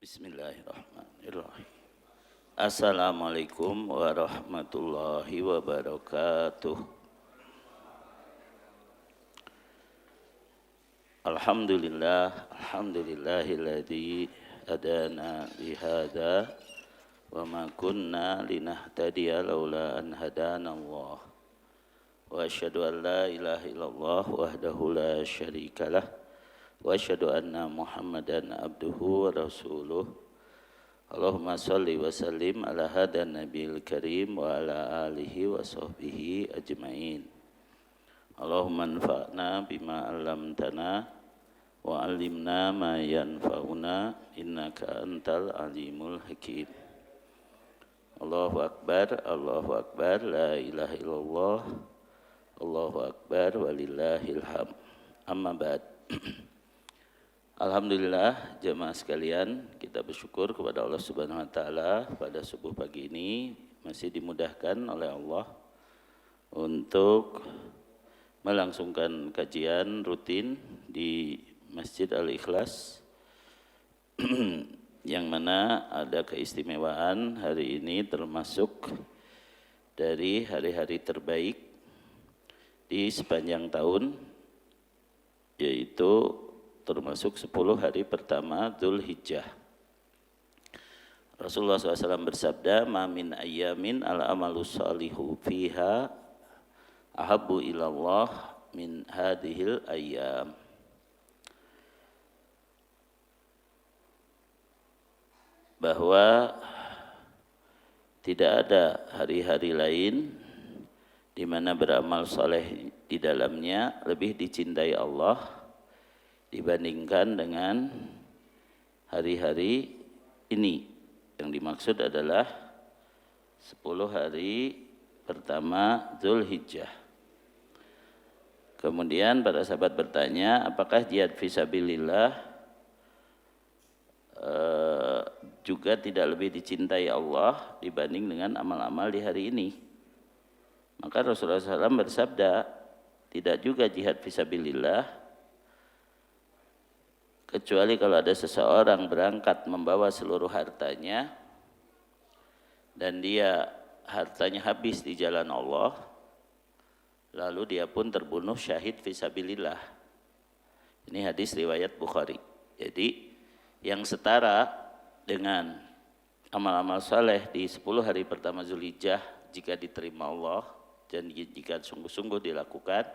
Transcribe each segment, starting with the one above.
Bismillahirrahmanirrahim. Assalamualaikum warahmatullahi wabarakatuh. Alhamdulillahilladzi hadana lihada wa ma kunna linahtadiya laula an hadanallah. Wa asyhadu an la ilaha illallah wahdahu la syarikalah wa asyhadu anna Muhammadan abduhu wa rasuluh. Allahumma shalli wa sallim ala hadan nabiyil karim wa ala alihi wa sahbihi ajmain. Allahumma anfa'na bima 'allamtana wa 'allimna ma yanfa'una innaka antal alimul hakim. Allahu akbar, la ilaha illallah, Allahu akbar walillahil hamd. Amma ba'd. Alhamdulillah jemaah sekalian, kita bersyukur kepada Allah Subhanahu wa taala pada subuh pagi ini masih dimudahkan oleh Allah untuk melangsungkan kajian rutin di Masjid Al-Ikhlas yang mana ada keistimewaan hari ini termasuk dari hari-hari terbaik di sepanjang tahun, yaitu termasuk 10 hari pertama Dzulhijjah. Rasulullah SAW bersabda, "Ma min ayyamin al-amalu salihu fiha ahabbu ilallah min hadhil ayyam." Bahwa tidak ada hari-hari lain di mana beramal saleh di dalamnya lebih dicintai Allah dibandingkan dengan hari-hari ini. Yang dimaksud adalah 10 hari pertama Dzulhijjah. Kemudian para sahabat bertanya, apakah jihad fisabilillah juga tidak lebih dicintai Allah dibanding dengan amal-amal di hari ini? Maka Rasulullah SAW bersabda, tidak juga jihad fisabilillah kecuali kalau ada seseorang berangkat membawa seluruh hartanya dan dia hartanya habis di jalan Allah, lalu dia pun terbunuh syahid fisabilillah. Ini hadis riwayat Bukhari. Jadi yang setara dengan amal-amal saleh di 10 hari pertama Dzulhijjah jika diterima Allah dan jika sungguh-sungguh dilakukan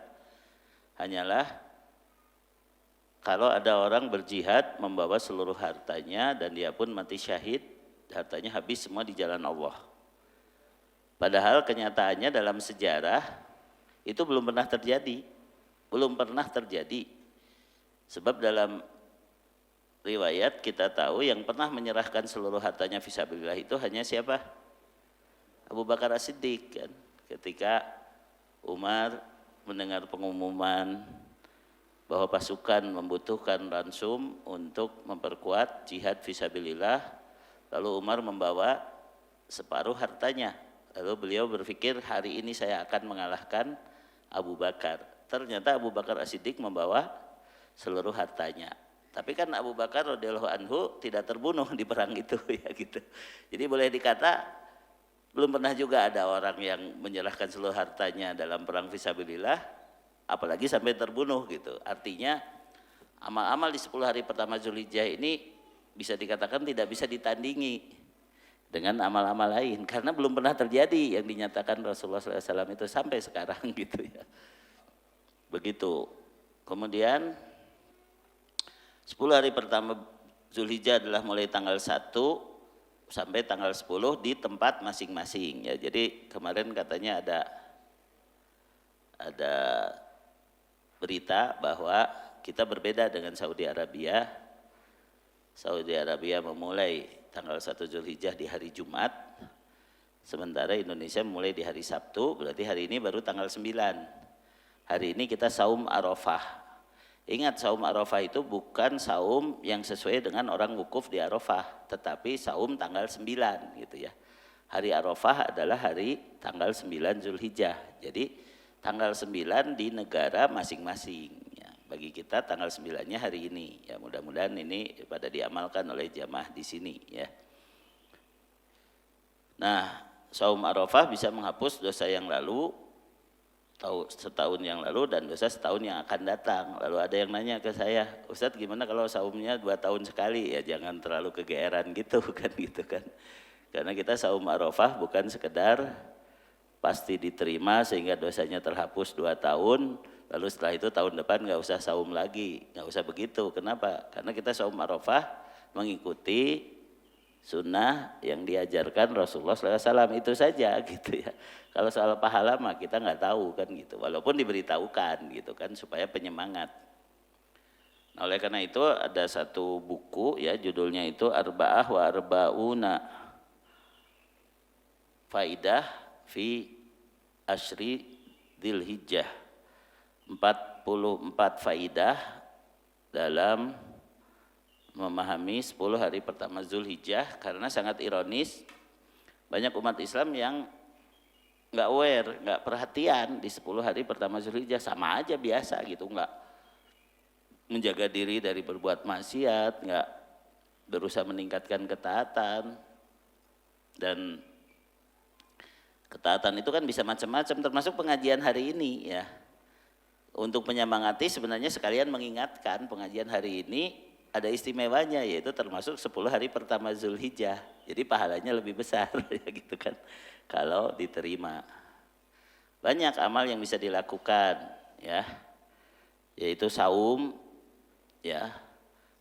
hanyalah kalau ada orang berjihad membawa seluruh hartanya dan dia pun mati syahid, hartanya habis semua di jalan Allah. Padahal kenyataannya dalam sejarah itu belum pernah terjadi. Belum pernah terjadi. Sebab dalam riwayat kita tahu yang pernah menyerahkan seluruh hartanya fisabilillah itu hanya siapa? Abu Bakar As-Siddiq kan. Ketika Umar mendengar pengumuman bahwa pasukan membutuhkan ransum untuk memperkuat jihad fisabilillah, lalu Umar membawa separuh hartanya. Lalu beliau berpikir hari ini saya akan mengalahkan Abu Bakar. Ternyata Abu Bakar As-Siddiq membawa seluruh hartanya. Tapi kan Abu Bakar radhiyallahu anhu tidak terbunuh di perang itu ya gitu. Jadi boleh dikata belum pernah juga ada orang yang menyerahkan seluruh hartanya dalam perang fisabilillah, apalagi sampai terbunuh gitu. Artinya amal-amal di 10 hari pertama Dzulhijjah ini bisa dikatakan tidak bisa ditandingi dengan amal-amal lain karena belum pernah terjadi yang dinyatakan Rasulullah SAW itu sampai sekarang gitu ya. Begitu. Kemudian 10 hari pertama Dzulhijjah adalah mulai tanggal 1 sampai tanggal 10 di tempat masing-masing ya. Jadi kemarin katanya ada berita bahwa kita berbeda dengan Saudi Arabia. Saudi Arabia memulai tanggal 1 Dzulhijjah di hari Jumat, sementara Indonesia mulai di hari Sabtu, berarti hari ini baru tanggal 9. Hari ini kita saum Arafah. Ingat, saum Arafah itu bukan saum yang sesuai dengan orang wukuf di Arafah, tetapi saum tanggal 9 gitu ya. Hari Arafah adalah hari tanggal 9 Dzulhijjah. Jadi tanggal 9 di negara masing-masing ya. bagi kita tanggal 9-nya hari ini. Ya mudah-mudahan ini pada diamalkan oleh jamaah di sini ya. Nah, saum Arafah bisa menghapus dosa yang lalu, setahun yang lalu dan dosa setahun yang akan datang. Lalu ada yang nanya ke saya, Ustadz gimana kalau saumnya 2 tahun sekali? Ya jangan terlalu kegeeran gitu kan gitu kan. Karena kita saum Arafah bukan sekedar pasti diterima sehingga dosanya terhapus 2 tahun, lalu setelah itu tahun depan nggak usah saum lagi, nggak usah begitu. Kenapa? Karena kita saum Arafah mengikuti sunnah yang diajarkan Rasulullah SAW, itu saja gitu ya. Kalau soal pahala mah kita nggak tahu kan gitu, walaupun diberitahukan gitu kan supaya penyemangat. Nah, oleh karena itu ada satu buku ya judulnya itu Arba'ah wa Arba'una Faidah fi Ashri Dzulhijjah, 44 faidah dalam memahami 10 hari pertama Zulhijjah. Karena sangat ironis banyak umat Islam yang nggak aware, nggak perhatian di 10 hari pertama Zulhijjah, sama aja biasa gitu, nggak menjaga diri dari berbuat maksiat, nggak berusaha meningkatkan ketaatan. Dan ketaatan itu kan bisa macam-macam, termasuk pengajian hari ini ya. Untuk menyemangati sebenarnya sekalian mengingatkan pengajian hari ini ada istimewanya, yaitu termasuk 10 hari pertama Zulhijjah. Jadi pahalanya lebih besar ya gitu kan kalau diterima. Banyak amal yang bisa dilakukan ya, yaitu saum ya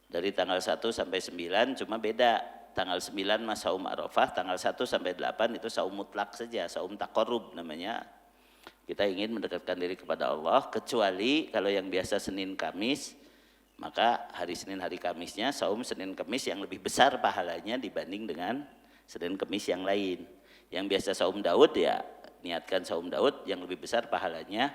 dari tanggal 1 sampai 9, cuma beda. Tanggal 9 mas saum Arafah, tanggal 1 sampai 8 itu saum mutlak saja, saum taqarrub namanya. Kita ingin mendekatkan diri kepada Allah, kecuali kalau yang biasa Senin Kamis, maka hari Senin hari Kamisnya saum Senin Kamis yang lebih besar pahalanya dibanding dengan Senin Kamis yang lain. Yang biasa saum Daud ya niatkan saum Daud yang lebih besar pahalanya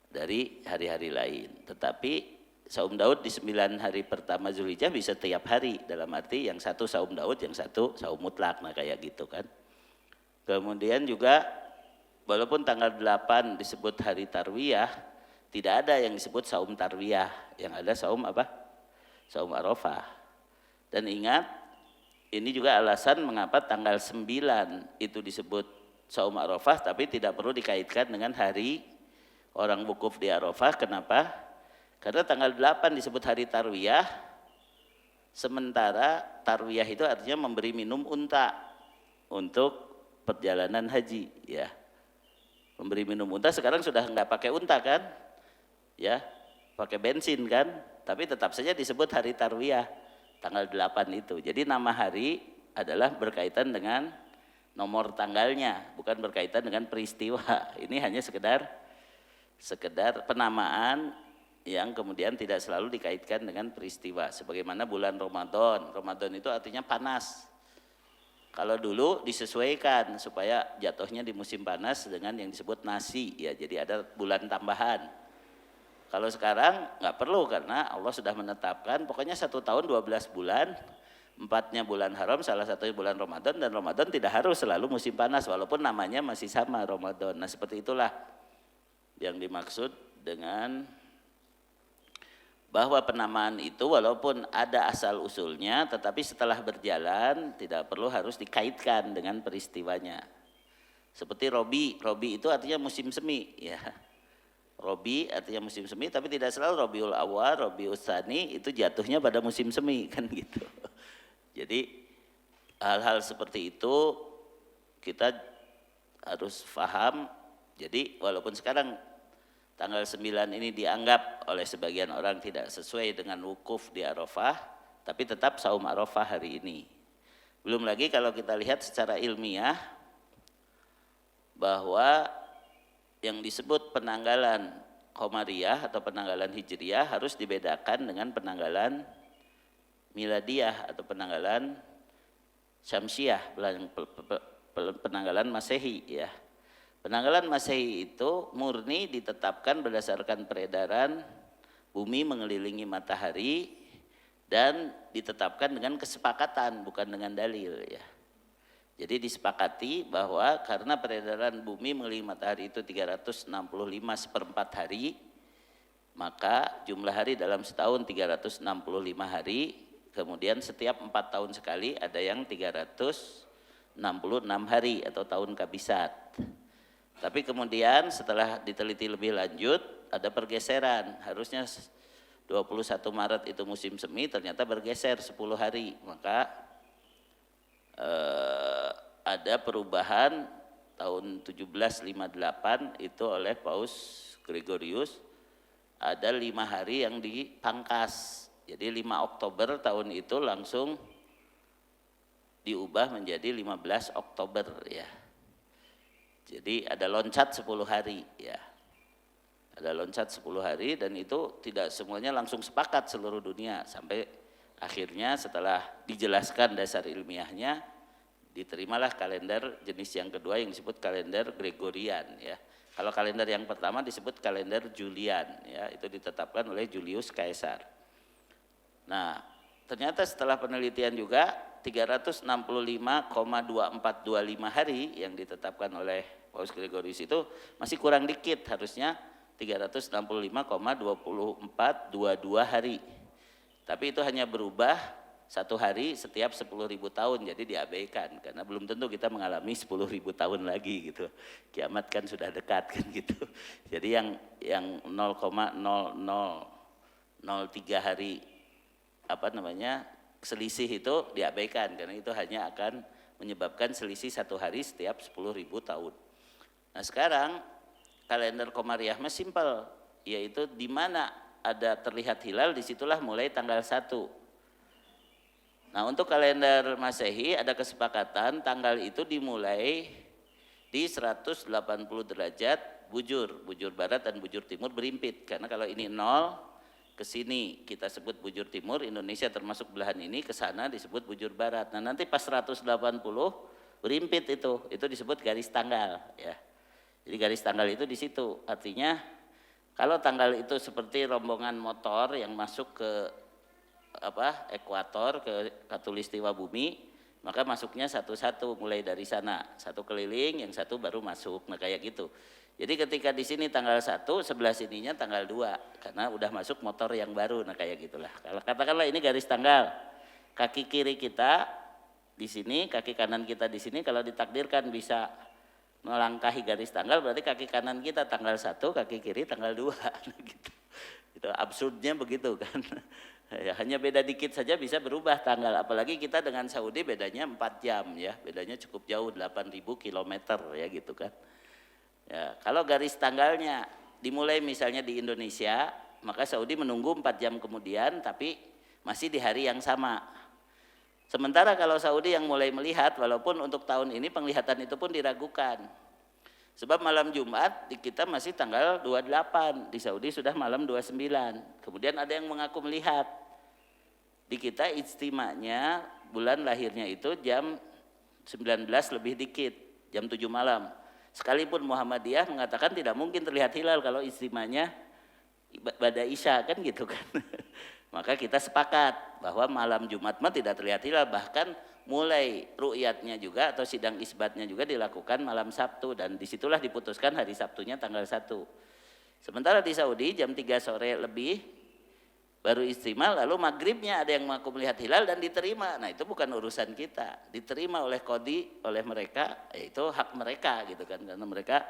dari hari-hari lain. Tetapi saum Daud di 9 hari pertama Zulhijjah bisa tiap hari, dalam arti yang satu saum Daud, yang satu saum mutlak, nah kayak gitu kan. Kemudian juga walaupun tanggal 8 disebut hari Tarwiyah, tidak ada yang disebut saum Tarwiyah, yang ada saum apa? Saum Arafah. Dan ingat, ini juga alasan mengapa tanggal 9 itu disebut saum Arafah, tapi tidak perlu dikaitkan dengan hari orang wukuf di Arafah. Kenapa? Karena tanggal 8 disebut hari Tarwiyah, sementara Tarwiyah itu artinya memberi minum unta untuk perjalanan haji ya. Memberi minum unta sekarang sudah enggak pakai unta kan? Ya, pakai bensin kan, tapi tetap saja disebut hari Tarwiyah tanggal 8 itu. Jadi nama hari adalah berkaitan dengan nomor tanggalnya, bukan berkaitan dengan peristiwa. Ini hanya sekedar penamaan yang kemudian tidak selalu dikaitkan dengan peristiwa. Sebagaimana bulan Ramadan, Ramadan itu artinya panas. Kalau dulu disesuaikan supaya jatuhnya di musim panas dengan yang disebut nasi ya, jadi ada bulan tambahan. Kalau sekarang nggak perlu karena Allah sudah menetapkan pokoknya 1 tahun 12 bulan, 4-nya bulan haram, salah satunya bulan Ramadan, dan Ramadan tidak harus selalu musim panas walaupun namanya masih sama Ramadan. Nah seperti itulah yang dimaksud dengan bahwa penamaan itu walaupun ada asal usulnya, tetapi setelah berjalan tidak perlu harus dikaitkan dengan peristiwanya. Seperti Robi itu artinya musim semi ya. Robi artinya musim semi, tapi tidak selalu Robiul Awal, Robiul Tsani itu jatuhnya pada musim semi kan gitu. Jadi hal-hal seperti itu kita harus paham. Jadi walaupun sekarang tanggal 9 ini dianggap oleh sebagian orang tidak sesuai dengan wukuf di Arafah, tapi tetap saum Arafah hari ini. Belum lagi kalau kita lihat secara ilmiah bahwa yang disebut penanggalan Qamariyah atau penanggalan Hijriyah harus dibedakan dengan penanggalan Miladiyah atau penanggalan Syamsiyah, penanggalan Masehi ya. Penanggalan Masehi itu murni ditetapkan berdasarkan peredaran bumi mengelilingi matahari dan ditetapkan dengan kesepakatan bukan dengan dalil ya. Jadi disepakati bahwa karena peredaran bumi mengelilingi matahari itu 365 seperempat hari, maka jumlah hari dalam setahun 365 hari, kemudian setiap 4 tahun sekali ada yang 366 hari atau tahun kabisat. Tapi kemudian setelah diteliti lebih lanjut ada pergeseran, harusnya 21 Maret itu musim semi, ternyata bergeser 10 hari, maka ada perubahan tahun 1758 itu oleh Paus Gregorius, ada 5 hari yang dipangkas. Jadi 5 Oktober tahun itu langsung diubah menjadi 15 Oktober ya. Jadi ada loncat 10 hari ya. Ada loncat 10 hari dan itu tidak semuanya langsung sepakat seluruh dunia, sampai akhirnya setelah dijelaskan dasar ilmiahnya diterimalah kalender jenis yang kedua yang disebut kalender Gregorian ya. Kalau kalender yang pertama disebut kalender Julian ya, itu ditetapkan oleh Julius Caesar. Nah, ternyata setelah penelitian juga 365,2425 hari yang ditetapkan oleh Paus Gregorius itu masih kurang dikit, harusnya 365,2422 hari. Tapi itu hanya berubah 1 hari setiap 10.000 tahun, jadi diabaikan karena belum tentu kita mengalami 10.000 tahun lagi gitu. Kiamat kan sudah dekat kan gitu. Jadi yang 0,0003 hari selisih itu diabaikan karena itu hanya akan menyebabkan selisih 1 hari setiap 10.000 tahun. Nah, sekarang kalender Komariah mah simpel, yaitu di mana ada terlihat hilal disitulah mulai tanggal 1. Nah, untuk kalender Masehi ada kesepakatan tanggal itu dimulai di 180 derajat bujur barat dan bujur timur berimpit. Karena kalau ini 0 ke sini kita sebut bujur timur, Indonesia termasuk belahan ini, ke sana disebut bujur barat. Nah, nanti pas 180 berimpit itu disebut garis tanggal ya. Jadi garis tanggal itu di situ. Artinya kalau tanggal itu seperti rombongan motor yang masuk ke ekuator, ke khatulistiwa bumi, maka masuknya satu-satu mulai dari sana, satu keliling, yang satu baru masuk. Nah, kayak gitu. Jadi ketika di sini tanggal 1, sebelah sininya tanggal 2 karena udah masuk motor yang baru. Nah, kayak gitulah. Kalau katakanlah ini garis tanggal, kaki kiri kita di sini, kaki kanan kita di sini, kalau ditakdirkan bisa melangkahi garis tanggal berarti kaki kanan kita tanggal 1, kaki kiri tanggal 2 gitu. Itu absurdnya begitu kan. Ya, hanya beda dikit saja bisa berubah tanggal, apalagi kita dengan Saudi bedanya 4 jam ya, bedanya cukup jauh 8.000 kilometer ya gitu kan. Ya, kalau garis tanggalnya dimulai misalnya di Indonesia, maka Saudi menunggu 4 jam kemudian tapi masih di hari yang sama. Sementara kalau Saudi yang mulai melihat, walaupun untuk tahun ini penglihatan itu pun diragukan. Sebab malam Jumat di kita masih tanggal 28, di Saudi sudah malam 29. Kemudian ada yang mengaku melihat. Di kita ijtimanya bulan lahirnya itu jam 19 lebih dikit, jam 7 malam. Sekalipun Muhammadiyah mengatakan tidak mungkin terlihat hilal kalau ijtimanya pada Isya kan gitu kan. Maka kita sepakat bahwa malam Jumat mah tidak terlihat hilal, bahkan mulai ru'yatnya juga atau sidang isbatnya juga dilakukan malam Sabtu dan disitulah diputuskan hari Sabtunya tanggal 1. Sementara di Saudi jam 3 sore lebih baru istimal, lalu maghribnya ada yang mengaku melihat hilal dan diterima. Nah, itu bukan urusan kita, diterima oleh qadhi, oleh mereka, itu hak mereka gitu kan, karena mereka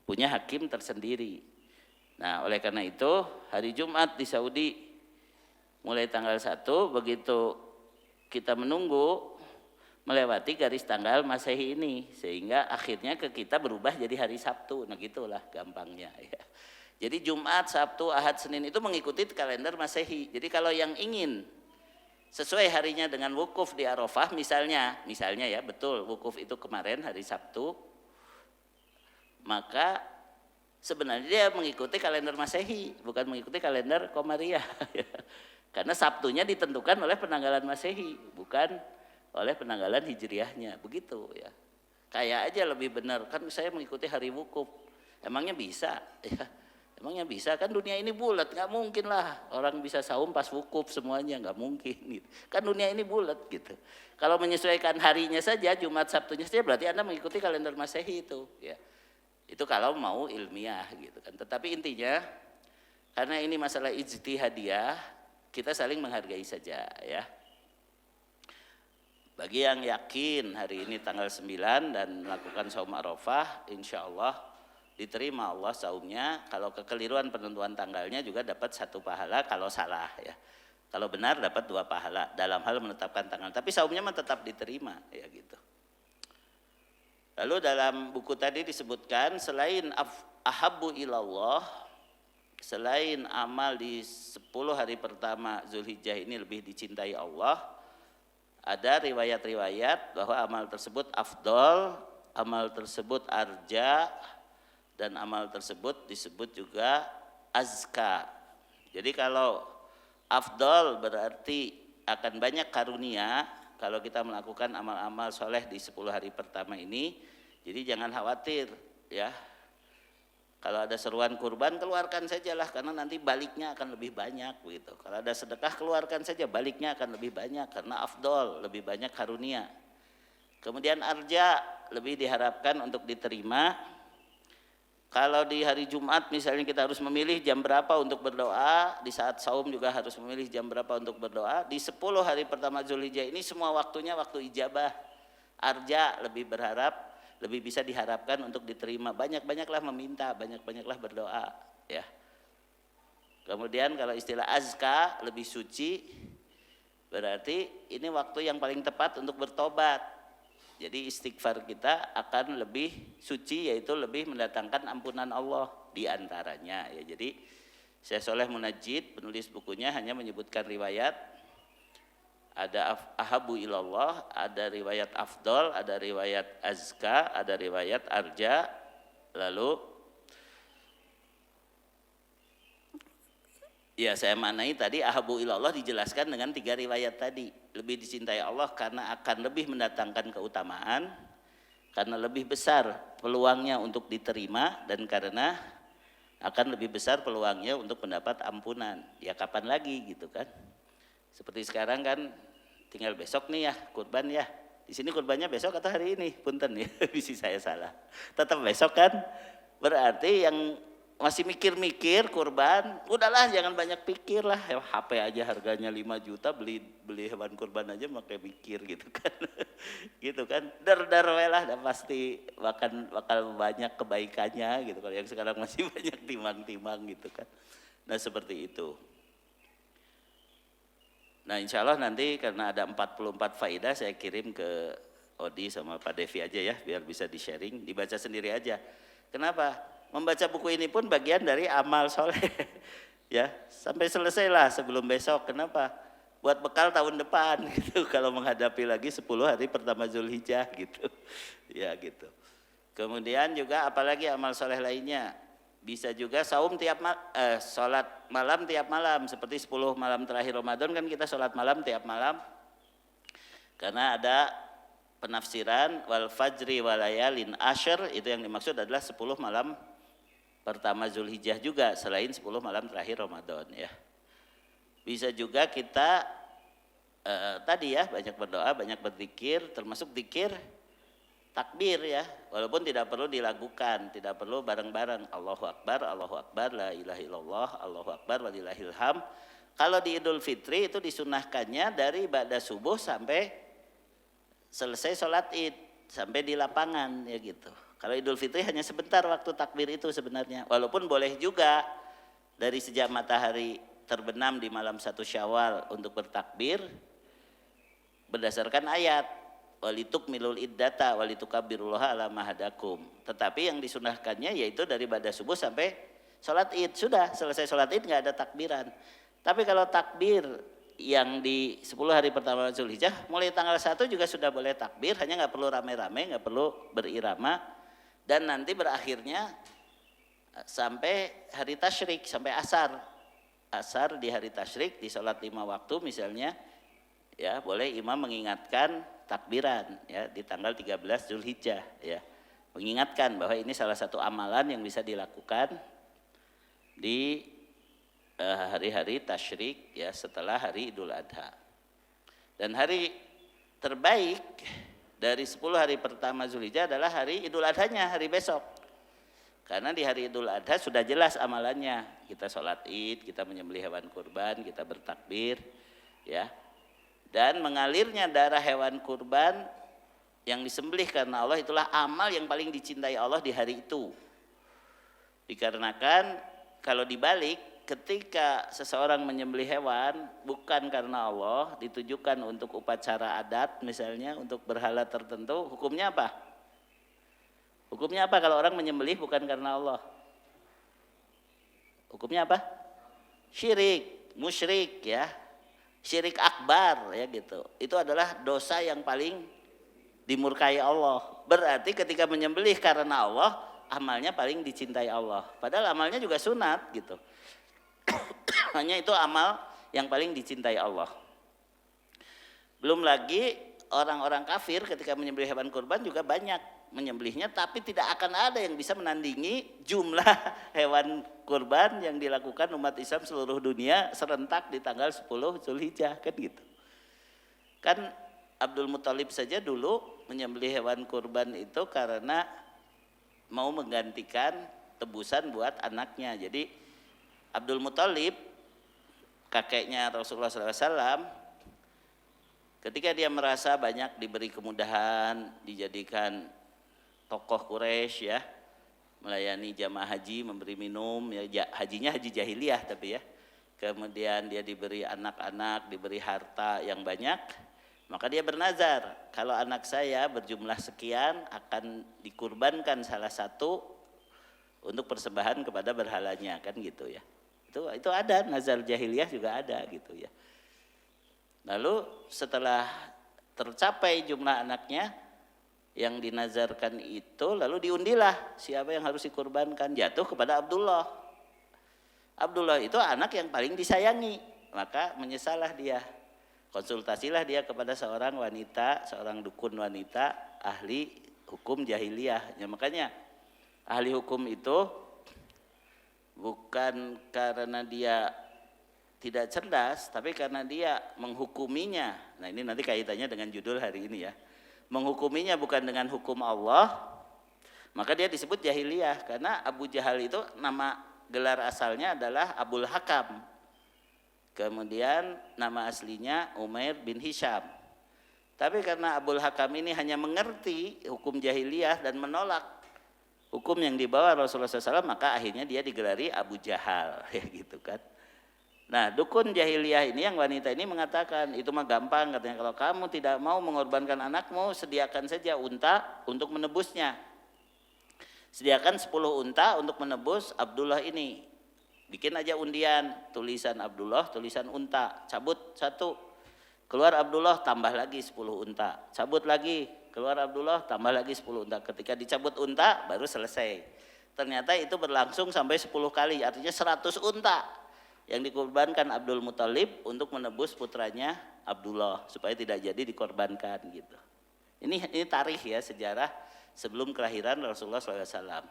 punya hakim tersendiri. Nah, oleh karena itu hari Jumat di Saudi mulai tanggal 1, begitu kita menunggu melewati garis tanggal Masehi ini, sehingga akhirnya ke kita berubah jadi hari Sabtu. Nah, gitulah gampangnya ya. Jadi Jumat, Sabtu, Ahad, Senin itu mengikuti kalender Masehi. Jadi kalau yang ingin sesuai harinya dengan wukuf di Arafah misalnya ya, betul wukuf itu kemarin hari Sabtu, maka sebenarnya dia mengikuti kalender Masehi, bukan mengikuti kalender Komariah. Karena Sabtunya ditentukan oleh penanggalan Masehi, bukan oleh penanggalan Hijriahnya, begitu ya. Kayak aja lebih benar, kan saya mengikuti hari wukuf. Emangnya bisa? Ya, emangnya bisa? Kan dunia ini bulat, nggak mungkin lah orang bisa saum pas wukuf semuanya, nggak mungkin. Gitu. Kan dunia ini bulat gitu. Kalau menyesuaikan harinya saja, Jumat Sabtunya saja, berarti Anda mengikuti kalender Masehi itu. Ya. Itu kalau mau ilmiah gitu kan. Tetapi intinya Karena ini masalah ijtihadiyah, kita saling menghargai saja ya. Bagi yang yakin hari ini tanggal 9 dan melakukan saum Arafah, insya Allah diterima Allah saumnya. Kalau kekeliruan penentuan tanggalnya juga dapat 1 pahala kalau salah ya. Kalau benar dapat 2 pahala dalam hal menetapkan tanggal. Tapi saumnya tetap diterima ya gitu. Lalu dalam buku tadi disebutkan selain ahabbu ilallah, selain amal di 10 hari pertama Zulhijjah ini lebih dicintai Allah, ada riwayat-riwayat bahwa amal tersebut afdol, amal tersebut arja, dan amal tersebut disebut juga azka. Jadi kalau afdol berarti akan banyak karunia kalau kita melakukan amal-amal soleh di 10 hari pertama ini. Jadi jangan khawatir ya. Kalau ada seruan kurban, keluarkan sajalah karena nanti baliknya akan lebih banyak begitu. Kalau ada sedekah, keluarkan saja, baliknya akan lebih banyak karena afdol, lebih banyak karunia. Kemudian arja lebih diharapkan untuk diterima. Kalau di hari Jumat misalnya kita harus memilih jam berapa untuk berdoa, di saat saum juga harus memilih jam berapa untuk berdoa. Di 10 hari pertama Zulhijjah ini semua waktunya waktu ijabah. Arja lebih berharap, lebih bisa diharapkan untuk diterima. Banyak-banyaklah meminta, banyak-banyaklah berdoa ya. Kemudian kalau istilah azka, lebih suci, berarti ini waktu yang paling tepat untuk bertobat. Jadi istighfar kita akan lebih suci, yaitu lebih mendatangkan ampunan Allah diantaranya ya. Jadi Syekh Sholeh Munajjid penulis bukunya hanya menyebutkan riwayat. Ada ahabu ilallah, ada riwayat afdol, ada riwayat azka, ada riwayat arja. Lalu ya saya maknai tadi ahabu ilallah dijelaskan dengan 3 riwayat tadi. Lebih dicintai Allah karena akan lebih mendatangkan keutamaan, karena lebih besar peluangnya untuk diterima, dan karena akan lebih besar peluangnya untuk mendapat ampunan. Ya kapan lagi gitu kan. Seperti sekarang kan tinggal besok nih ya kurban ya. Di sini kurbannya besok atau hari ini? Punten ya, bisi saya salah. Tetap besok kan. Berarti yang masih mikir-mikir kurban, udahlah jangan banyak pikir lah. HP aja harganya 5 juta, beli hewan kurban aja pakai mikir gitu kan. Gitu kan. Dar lah dan pasti bakal banyak kebaikannya gitu. Kalau yang sekarang masih banyak timang-timang gitu kan. Nah seperti itu. Nah insya Allah nanti karena ada 44 faedah saya kirim ke Odi sama Pak Devi aja ya biar bisa di sharing, dibaca sendiri aja. Kenapa? Membaca buku ini pun bagian dari amal soleh ya sampai selesai lah sebelum besok. Kenapa? Buat bekal tahun depan gitu kalau menghadapi lagi 10 hari pertama Zulhijjah gitu ya gitu. Kemudian juga apalagi amal soleh lainnya. Bisa juga saum sholat malam tiap malam, seperti 10 malam terakhir Ramadan kan kita sholat malam tiap malam. Karena ada penafsiran wal fajri walayalin ashr, itu yang dimaksud adalah 10 malam pertama Zulhijjah juga selain 10 malam terakhir Ramadan ya. Bisa juga kita tadi ya banyak berdoa, banyak berzikir, termasuk zikir takbir ya, walaupun tidak perlu dilakukan, tidak perlu bareng-bareng. Allahu Akbar, la ilaha illallah, Allahu Akbar, walillahil hamd. Kalau di Idul Fitri itu disunahkannya dari ba'da subuh sampai selesai sholat id, sampai di lapangan ya gitu. Kalau Idul Fitri hanya sebentar waktu takbir itu sebenarnya, walaupun boleh juga dari sejak matahari terbenam di malam 1 Syawal untuk bertakbir berdasarkan ayat walitukmilul iddata walitukabbirullaha ala ma hadakum. Tetapi yang disunahkannya yaitu dari ba'da subuh sampai sholat id. Sudah selesai sholat id nggak ada takbiran. Tapi kalau takbir yang di 10 hari pertama Zulhijjah mulai tanggal 1 juga sudah boleh takbir, hanya nggak perlu rame-rame, nggak perlu berirama, dan nanti berakhirnya sampai hari tasyrik, sampai asar di hari tasyrik di sholat 5 waktu misalnya ya, boleh imam mengingatkan takbiran ya di tanggal 13 Zulhijjah ya, mengingatkan bahwa ini salah satu amalan yang bisa dilakukan di hari-hari tasyrik ya setelah hari Idul Adha. Dan hari terbaik dari 10 hari pertama Zulhijjah adalah hari Idul Adhanya, hari besok. Karena di hari Idul Adha sudah jelas amalannya. Kita sholat Id, kita menyembelih hewan kurban, kita bertakbir, ya. Dan mengalirnya darah hewan kurban yang disembelih karena Allah itulah amal yang paling dicintai Allah di hari itu. Dikarenakan kalau dibalik, ketika seseorang menyembelih hewan bukan karena Allah, ditujukan untuk upacara adat misalnya, untuk berhala tertentu, hukumnya apa? Hukumnya apa kalau orang menyembelih bukan karena Allah? Hukumnya apa? Syirik, musyrik ya. Syirik akbar ya gitu. Itu adalah dosa yang paling dimurkai Allah. Berarti ketika menyembelih karena Allah, amalnya paling dicintai Allah. Padahal amalnya juga sunat gitu. Hanya itu amal yang paling dicintai Allah. Belum lagi orang-orang kafir ketika menyembelih hewan kurban juga banyak menyembelihnya, tapi tidak akan ada yang bisa menandingi jumlah hewan kurban yang dilakukan umat Islam seluruh dunia serentak di tanggal 10 Zulhijjah kan gitu. Kan Abdul Muthalib saja dulu menyembelih hewan kurban itu karena mau menggantikan tebusan buat anaknya. Jadi Abdul Muthalib, kakeknya Rasulullah SAW, ketika dia merasa banyak diberi kemudahan, dijadikan tokoh Quraisy ya, melayani jamaah haji, memberi minum ya, hajinya haji jahiliyah tapi ya. Kemudian dia diberi anak-anak, diberi harta yang banyak, maka dia bernazar, kalau anak saya berjumlah sekian akan dikurbankan salah satu untuk persembahan kepada berhalanya kan gitu ya. Itu ada, nazar jahiliyah juga ada gitu ya. Lalu setelah tercapai jumlah anaknya yang dinazarkan itu, lalu diundilah siapa yang harus dikurbankan, jatuh kepada Abdullah. Abdullah itu anak yang paling disayangi, maka menyesallah dia. Konsultasilah dia kepada seorang wanita, seorang dukun wanita ahli hukum jahiliyah. Ya, makanya ahli hukum itu bukan karena dia tidak cerdas, tapi karena dia menghukuminya. Nah, ini nanti kaitannya dengan judul hari ini ya. Menghukuminya bukan dengan hukum Allah, maka dia disebut jahiliyah. Karena Abu Jahal itu nama gelar asalnya adalah Abul Hakam. Kemudian nama aslinya Umair bin Hisham. Tapi karena Abul Hakam ini hanya mengerti hukum jahiliyah dan menolak hukum yang dibawa Rasulullah SAW, maka akhirnya dia digelari Abu Jahal, ya gitu kan. Nah, dukun jahiliyah ini yang wanita ini mengatakan, itu mah gampang katanya, kalau kamu tidak mau mengorbankan anakmu, sediakan saja unta untuk menebusnya. Sediakan 10 unta untuk menebus Abdullah ini. Bikin aja undian, tulisan Abdullah, tulisan unta, cabut 1. Keluar Abdullah, tambah lagi 10 unta. Cabut lagi, keluar Abdullah, tambah lagi 10 unta. Ketika dicabut unta, baru selesai. Ternyata itu berlangsung sampai 10 kali, artinya 100 unta yang dikorbankan Abdul Muthalib untuk menebus putranya Abdullah supaya tidak jadi dikorbankan gitu. Ini tarikh ya, sejarah sebelum kelahiran Rasulullah SAW.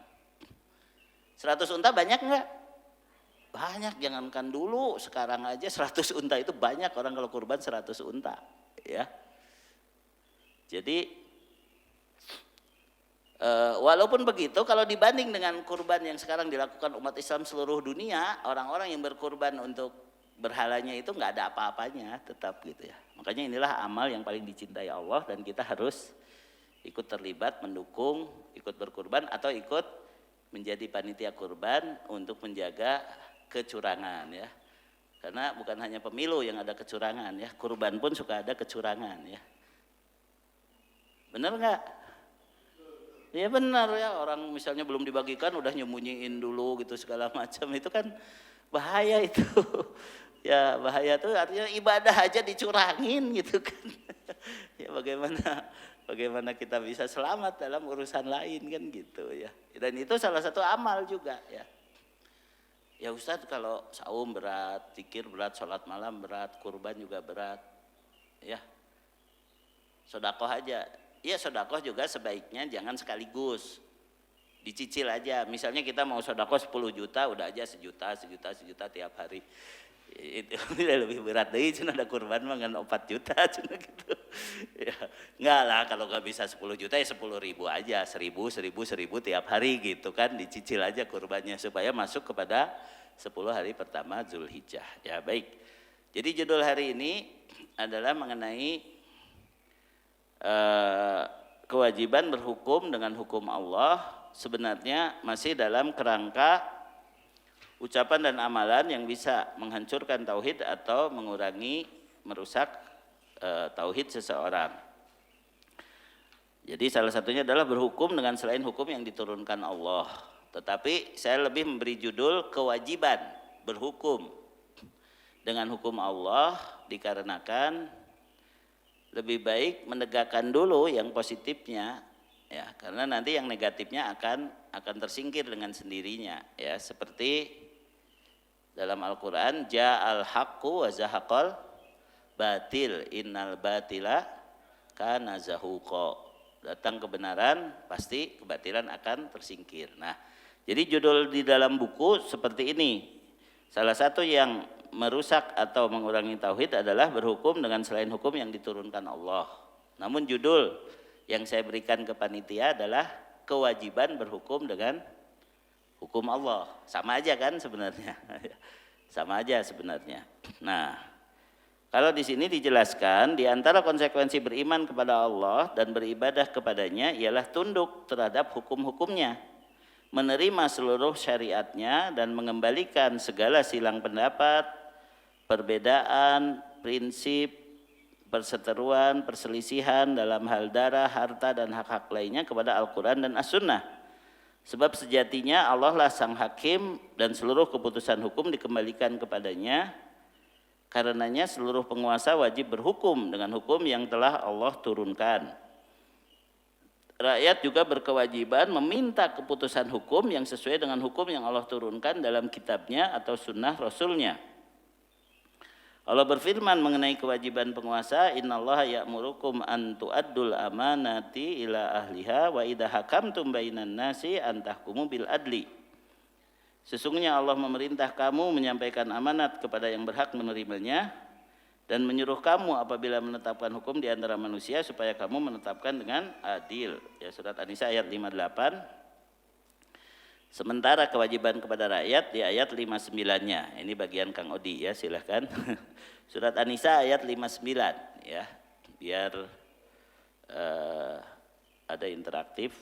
100 unta banyak nggak? Banyak, jangankan dulu, sekarang aja 100 unta itu banyak, orang kalau kurban 100 unta ya. Jadi walaupun begitu, kalau dibanding dengan kurban yang sekarang dilakukan umat Islam seluruh dunia, orang-orang yang berkurban untuk berhalanya itu nggak ada apa-apanya, tetap gitu ya. Makanya inilah amal yang paling dicintai Allah, dan kita harus ikut terlibat, mendukung, ikut berkurban atau ikut menjadi panitia kurban untuk menjaga kecurangan ya. Karena bukan hanya pemilu yang ada kecurangan ya, kurban pun suka ada kecurangan ya. Benar nggak? Ya benar ya, orang misalnya belum dibagikan udah nyembunyiin dulu gitu segala macam, itu kan bahaya itu. Ya bahaya tuh artinya ibadah aja dicurangin gitu kan. Ya bagaimana kita bisa selamat dalam urusan lain kan gitu ya. Dan itu salah satu amal juga ya. Ya Ustadz, kalau saum berat, zikir berat, sholat malam berat, kurban juga berat ya. Sedekah aja. Ya sedekah juga sebaiknya jangan sekaligus, dicicil aja. Misalnya kita mau sedekah 10 juta, udah aja sejuta tiap hari. Itu lebih berat deh, cina ada kurban mah ngan 4 juta cina gitu. Ya, enggak lah kalau nggak bisa 10 juta ya 10.000 aja, 1.000 tiap hari gitu kan, dicicil aja kurbannya supaya masuk kepada 10 hari pertama Zulhijjah. Ya baik, jadi judul hari ini adalah mengenai kewajiban berhukum dengan hukum Allah, sebenarnya masih dalam kerangka ucapan dan amalan yang bisa menghancurkan tauhid atau mengurangi, merusak tauhid seseorang. Jadi salah satunya adalah berhukum dengan selain hukum yang diturunkan Allah. Tetapi saya lebih memberi judul kewajiban berhukum dengan hukum Allah, dikarenakan lebih baik menegakkan dulu yang positifnya, ya, karena nanti yang negatifnya akan tersingkir dengan sendirinya, ya, seperti dalam Al-Qur'an, ja'al haqqu wa zahaqal batil innal batila kana zahuqa. Datang kebenaran, pasti kebatilan akan tersingkir. Nah, jadi judul di dalam buku seperti ini. Salah satu yang merusak atau mengurangi tauhid adalah berhukum dengan selain hukum yang diturunkan Allah. Namun judul yang saya berikan ke panitia adalah kewajiban berhukum dengan hukum Allah. Sama aja kan sebenarnya. Sama aja sebenarnya. Nah, kalau di sini dijelaskan di antara konsekuensi beriman kepada Allah dan beribadah kepadanya ialah tunduk terhadap hukum-hukumnya, menerima seluruh syariatnya dan mengembalikan segala silang pendapat, perbedaan, prinsip, perseteruan, perselisihan dalam hal darah, harta dan hak-hak lainnya kepada Al-Quran dan As-Sunnah. Sebab sejatinya Allah lah sang hakim dan seluruh keputusan hukum dikembalikan kepadanya. Karenanya seluruh penguasa wajib berhukum dengan hukum yang telah Allah turunkan. Rakyat juga berkewajiban meminta keputusan hukum yang sesuai dengan hukum yang Allah turunkan dalam kitabnya atau sunnah Rasulnya. Allah berfirman mengenai kewajiban penguasa, innallaha ya'murukum an tu'addul amanati ila ahliha wa idza hakamtum bainan nasi an tahkumu bil adli. Sesungguhnya Allah memerintah kamu menyampaikan amanat kepada yang berhak menerimanya dan menyuruh kamu apabila menetapkan hukum di antara manusia supaya kamu menetapkan dengan adil. Ya, surat An-Nisa ayat 58. Sementara kewajiban kepada rakyat di ayat 59-nya. Ini bagian Kang Odi ya, silahkan. Surat An-Nisa ayat 59 ya. Biar ada interaktif.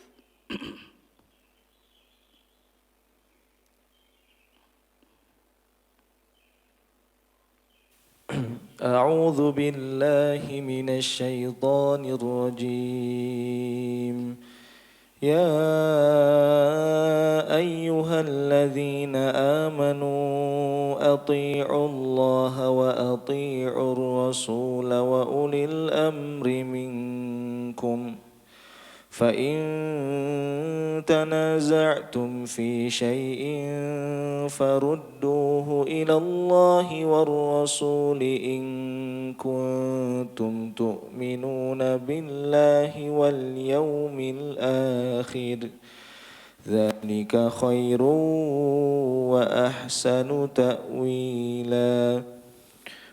أعوذ بالله من الشيطان الرجيم يا أيها الذين آمنوا أطيعوا الله وأطيعوا الرسول وأولي الأمر منكم فإن تنازعتم في شيء فردوه إلى الله والرسول إن كنتم تؤمنون بالله واليوم الآخر ذلك خير وأحسن تأويلا.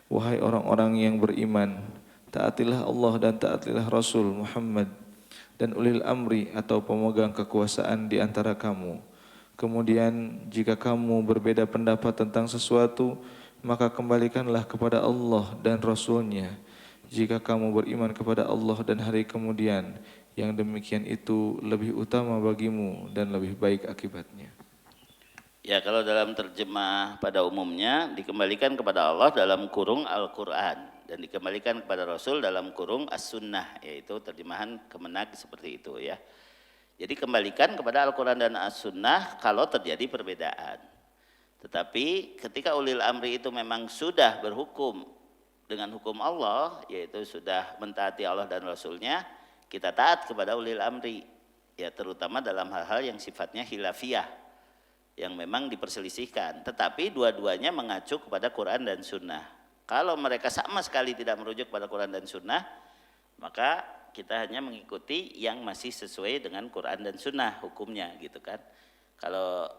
Wahai orang-orang yang beriman, taatilah Allah dan taatilah Rasul Muhammad dan ulil amri atau pemegang kekuasaan di antara kamu. Kemudian jika kamu berbeda pendapat tentang sesuatu, maka kembalikanlah kepada Allah dan Rasul-Nya. Jika kamu beriman kepada Allah dan hari kemudian, yang demikian itu lebih utama bagimu dan lebih baik akibatnya. Ya, kalau dalam terjemah pada umumnya dikembalikan kepada Allah dalam kurung Al-Quran dan dikembalikan kepada Rasul dalam kurung As-Sunnah, yaitu terjemahan Kemenak seperti itu ya. Jadi kembalikan kepada Al-Quran dan As-Sunnah kalau terjadi perbedaan. Tetapi ketika ulil amri itu memang sudah berhukum dengan hukum Allah, yaitu sudah mentaati Allah dan Rasulnya, kita taat kepada ulil amri, ya, terutama dalam hal-hal yang sifatnya khilafiyah, yang memang diperselisihkan. Tetapi dua-duanya mengacu kepada Quran dan Sunnah. Kalau mereka sama sekali tidak merujuk pada Quran dan Sunnah, maka kita hanya mengikuti yang masih sesuai dengan Quran dan Sunnah hukumnya, gitu kan. Kalau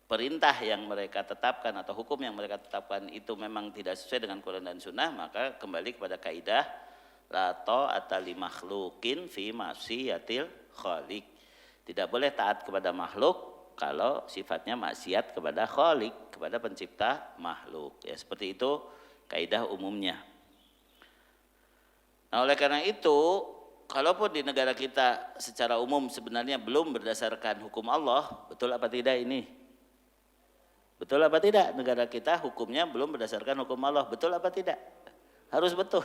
perintah yang mereka tetapkan atau hukum yang mereka tetapkan itu memang tidak sesuai dengan Quran dan Sunnah, maka kembali kepada kaidah la ta'ata li makhluqin fi ma'siyatil khaliq. Tidak boleh taat kepada makhluk kalau sifatnya maksiat kepada khaliq, kepada pencipta makhluk. Ya, seperti itu kaidah umumnya. Nah, oleh karena itu, kalaupun di negara kita secara umum sebenarnya belum berdasarkan hukum Allah, betul apa tidak ini? Betul apa tidak? Negara kita hukumnya belum berdasarkan hukum Allah. Betul apa tidak? Harus betul.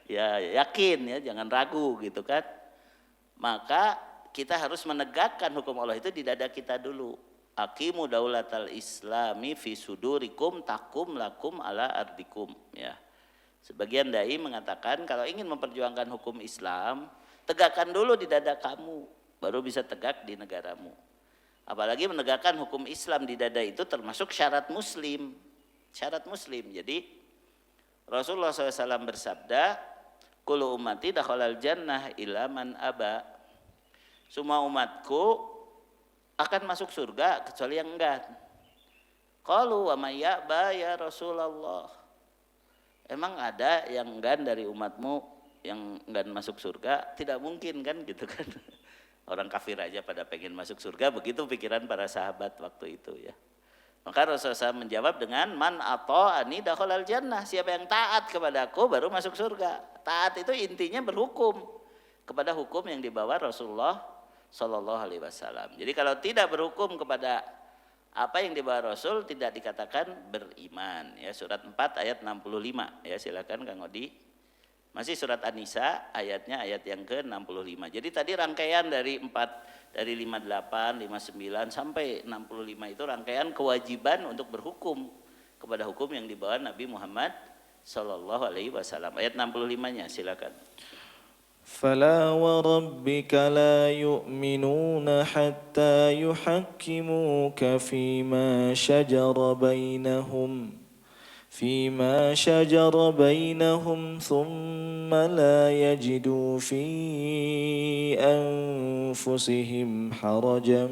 Ya yakin ya, jangan ragu gitu kan. Maka kita harus menegakkan hukum Allah itu di dada kita dulu. Aqimu daulatal islami fi sudurikum takum lakum ala ardikum. Ya. Sebagian dai mengatakan kalau ingin memperjuangkan hukum Islam, tegakkan dulu di dada kamu, baru bisa tegak di negaramu. Apalagi menegakkan hukum Islam di dada itu termasuk syarat muslim. Syarat muslim. Jadi Rasulullah SAW bersabda, kullu ummati dakhalal jannah illa man aba. Semua umatku akan masuk surga kecuali yang enggan. Qalu wa may ya'ba ya Rasulullah. Emang ada yang enggan dari umatmu yang enggan masuk surga? Tidak mungkin kan gitu kan. Orang kafir aja pada pengen masuk surga, begitu pikiran para sahabat waktu itu ya. Maka Rasulullah SAW menjawab dengan man ata'ani dakhalal jannah. Siapa yang taat kepadaku baru masuk surga. Taat itu intinya berhukum kepada hukum yang dibawa Rasulullah Shallallahu Alaihi Wasallam. Jadi kalau tidak berhukum kepada apa yang dibawa Rasul tidak dikatakan beriman. Ya, surat 4 ayat 65. Ya, silakan Kang Odi. Masih surat An-Nisa ayatnya ayat yang ke-65. Jadi tadi rangkaian dari 58, 59 sampai 65 itu rangkaian kewajiban untuk berhukum kepada hukum yang dibawa Nabi Muhammad sallallahu alaihi wasallam. Ayat 65-nya silakan. فلا وربك لا يؤمنون حتى يحكموك فيما شجر بينهم ثم لا يجدوا في أنفسهم حرجا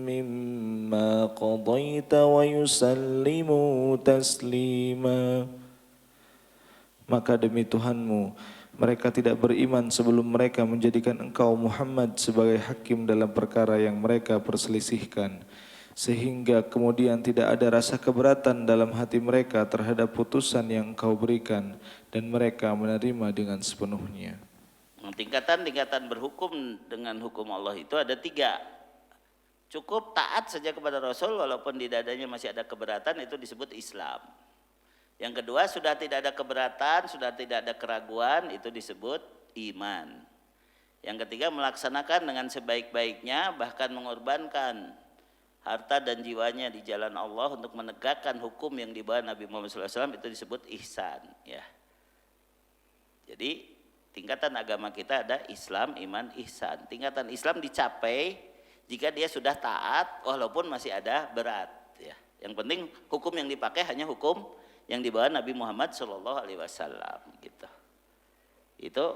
مما قضيت ويسلموا تسليما. Maka demi Tuhanmu, mereka tidak beriman sebelum mereka menjadikan engkau Muhammad sebagai hakim dalam perkara yang mereka perselisihkan, sehingga kemudian tidak ada rasa keberatan dalam hati mereka terhadap putusan yang engkau berikan, dan mereka menerima dengan sepenuhnya. Tingkatan-tingkatan berhukum dengan hukum Allah itu ada 3. Cukup taat saja kepada Rasul walaupun di dadanya masih ada keberatan, itu disebut Islam. Yang kedua, sudah tidak ada keberatan, sudah tidak ada keraguan, itu disebut iman. Yang ketiga, melaksanakan dengan sebaik-baiknya, bahkan mengorbankan harta dan jiwanya di jalan Allah untuk menegakkan hukum yang dibawa Nabi Muhammad SAW, itu disebut ihsan. Ya. Jadi tingkatan agama kita ada Islam, iman, ihsan. Tingkatan Islam dicapai jika dia sudah taat walaupun masih ada berat. Ya. Yang penting hukum yang dipakai hanya hukum yang dibawa Nabi Muhammad SAW. Gitu. Itu.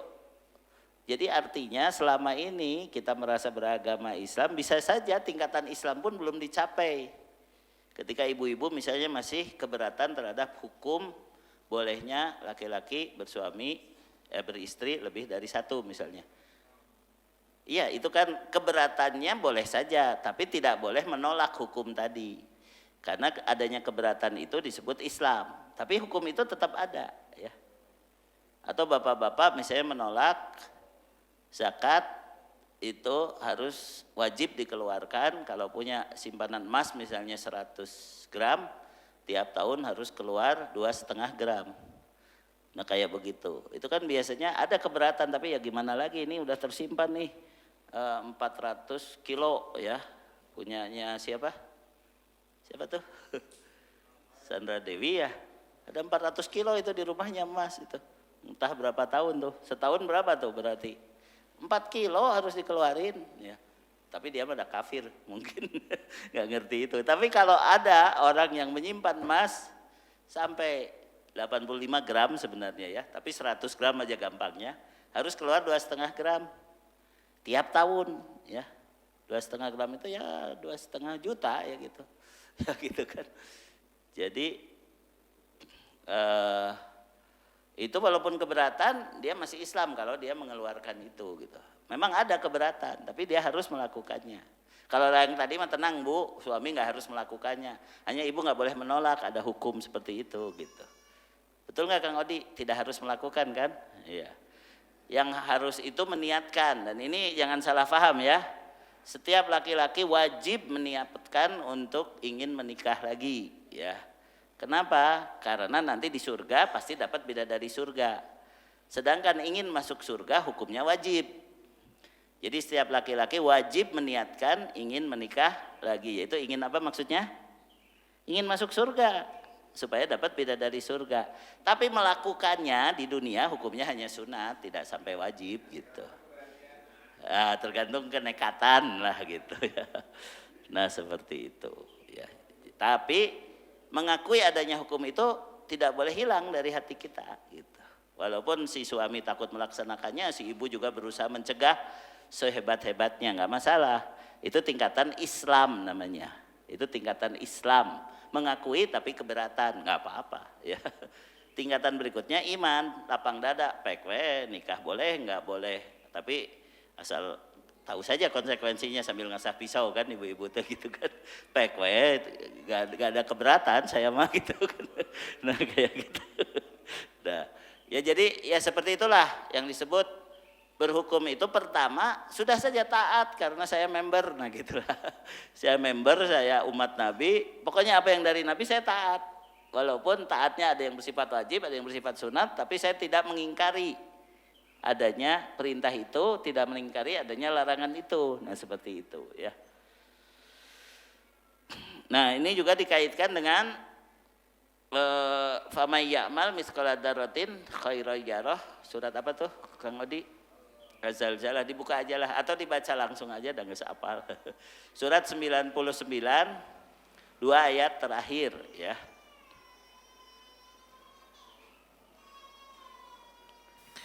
Jadi artinya selama ini kita merasa beragama Islam, bisa saja tingkatan Islam pun belum dicapai. Ketika ibu-ibu misalnya masih keberatan terhadap hukum bolehnya laki-laki beristri lebih dari 1 misalnya. Iya, itu kan keberatannya boleh saja, tapi tidak boleh menolak hukum tadi. Karena adanya keberatan itu disebut Islam, tapi hukum itu tetap ada ya. Atau bapak-bapak misalnya menolak zakat itu harus wajib dikeluarkan, kalau punya simpanan emas misalnya 100 gram, tiap tahun harus keluar 2,5 gram. Nah kayak begitu, itu kan biasanya ada keberatan, tapi ya gimana lagi, ini udah tersimpan nih 400 kilo ya, punyanya siapa tuh? Sandra Dewi ya, ada 400 kilo itu di rumahnya emas itu, entah berapa tahun tuh, setahun berapa tuh berarti 4 kilo harus dikeluarin ya. Tapi dia pada kafir mungkin nggak ngerti itu. Tapi kalau ada orang yang menyimpan emas sampai 85 gram sebenarnya ya, tapi 100 gram aja gampangnya, harus keluar 2,5 gram tiap tahun ya. 2,5 gram itu ya 2,5 juta ya gitu. Ya gitu kan. Jadi itu walaupun keberatan, dia masih Islam kalau dia mengeluarkan itu gitu. Memang ada keberatan, tapi dia harus melakukannya. Kalau yang tadi mah tenang Bu, suami nggak harus melakukannya. Hanya ibu nggak boleh menolak, ada hukum seperti itu gitu. Betul nggak Kang Odi? Tidak harus melakukan kan? Iya. Yang harus itu meniatkan, dan ini jangan salah paham ya. Setiap laki-laki wajib meniatkan untuk ingin menikah lagi ya. Kenapa? Karena nanti di surga pasti dapat bidadari surga. Sedangkan ingin masuk surga hukumnya wajib. Jadi setiap laki-laki wajib meniatkan ingin menikah lagi. Yaitu ingin apa maksudnya? Ingin masuk surga supaya dapat bidadari surga. Tapi melakukannya di dunia hukumnya hanya sunat, tidak sampai wajib gitu. Nah, tergantung kenekatan lah gitu ya. Nah seperti itu ya. Tapi mengakui adanya hukum itu tidak boleh hilang dari hati kita gitu. Walaupun si suami takut melaksanakannya, si ibu juga berusaha mencegah sehebat-hebatnya, nggak masalah. Itu tingkatan Islam namanya. Itu tingkatan Islam. Mengakui tapi keberatan, nggak apa-apa ya. Tingkatan berikutnya iman, lapang dada, pekwe, nikah boleh, nggak boleh. Tapi asal tahu saja konsekuensinya, sambil ngasah pisau kan ibu-ibu tuh gitu kan, pekwe, gak ada keberatan saya mah gitu kan. Nah kayak gitu. Nah ya jadi ya seperti itulah yang disebut berhukum itu. Pertama sudah saja taat karena saya member, nah gitulah. Saya member, saya umat Nabi, pokoknya apa yang dari Nabi saya taat. Walaupun taatnya ada yang bersifat wajib, ada yang bersifat sunat, tapi saya tidak mengingkari adanya perintah itu, tidak mengingkari adanya larangan itu. Nah seperti itu ya. Nah ini juga dikaitkan dengan famay ya'mal misqala dzarratin khairan yarah. Surat apa tuh Kang Odi? Zalzalah, dibuka aja lah atau dibaca langsung aja dan geus apal. Surat 99 2 ayat terakhir ya.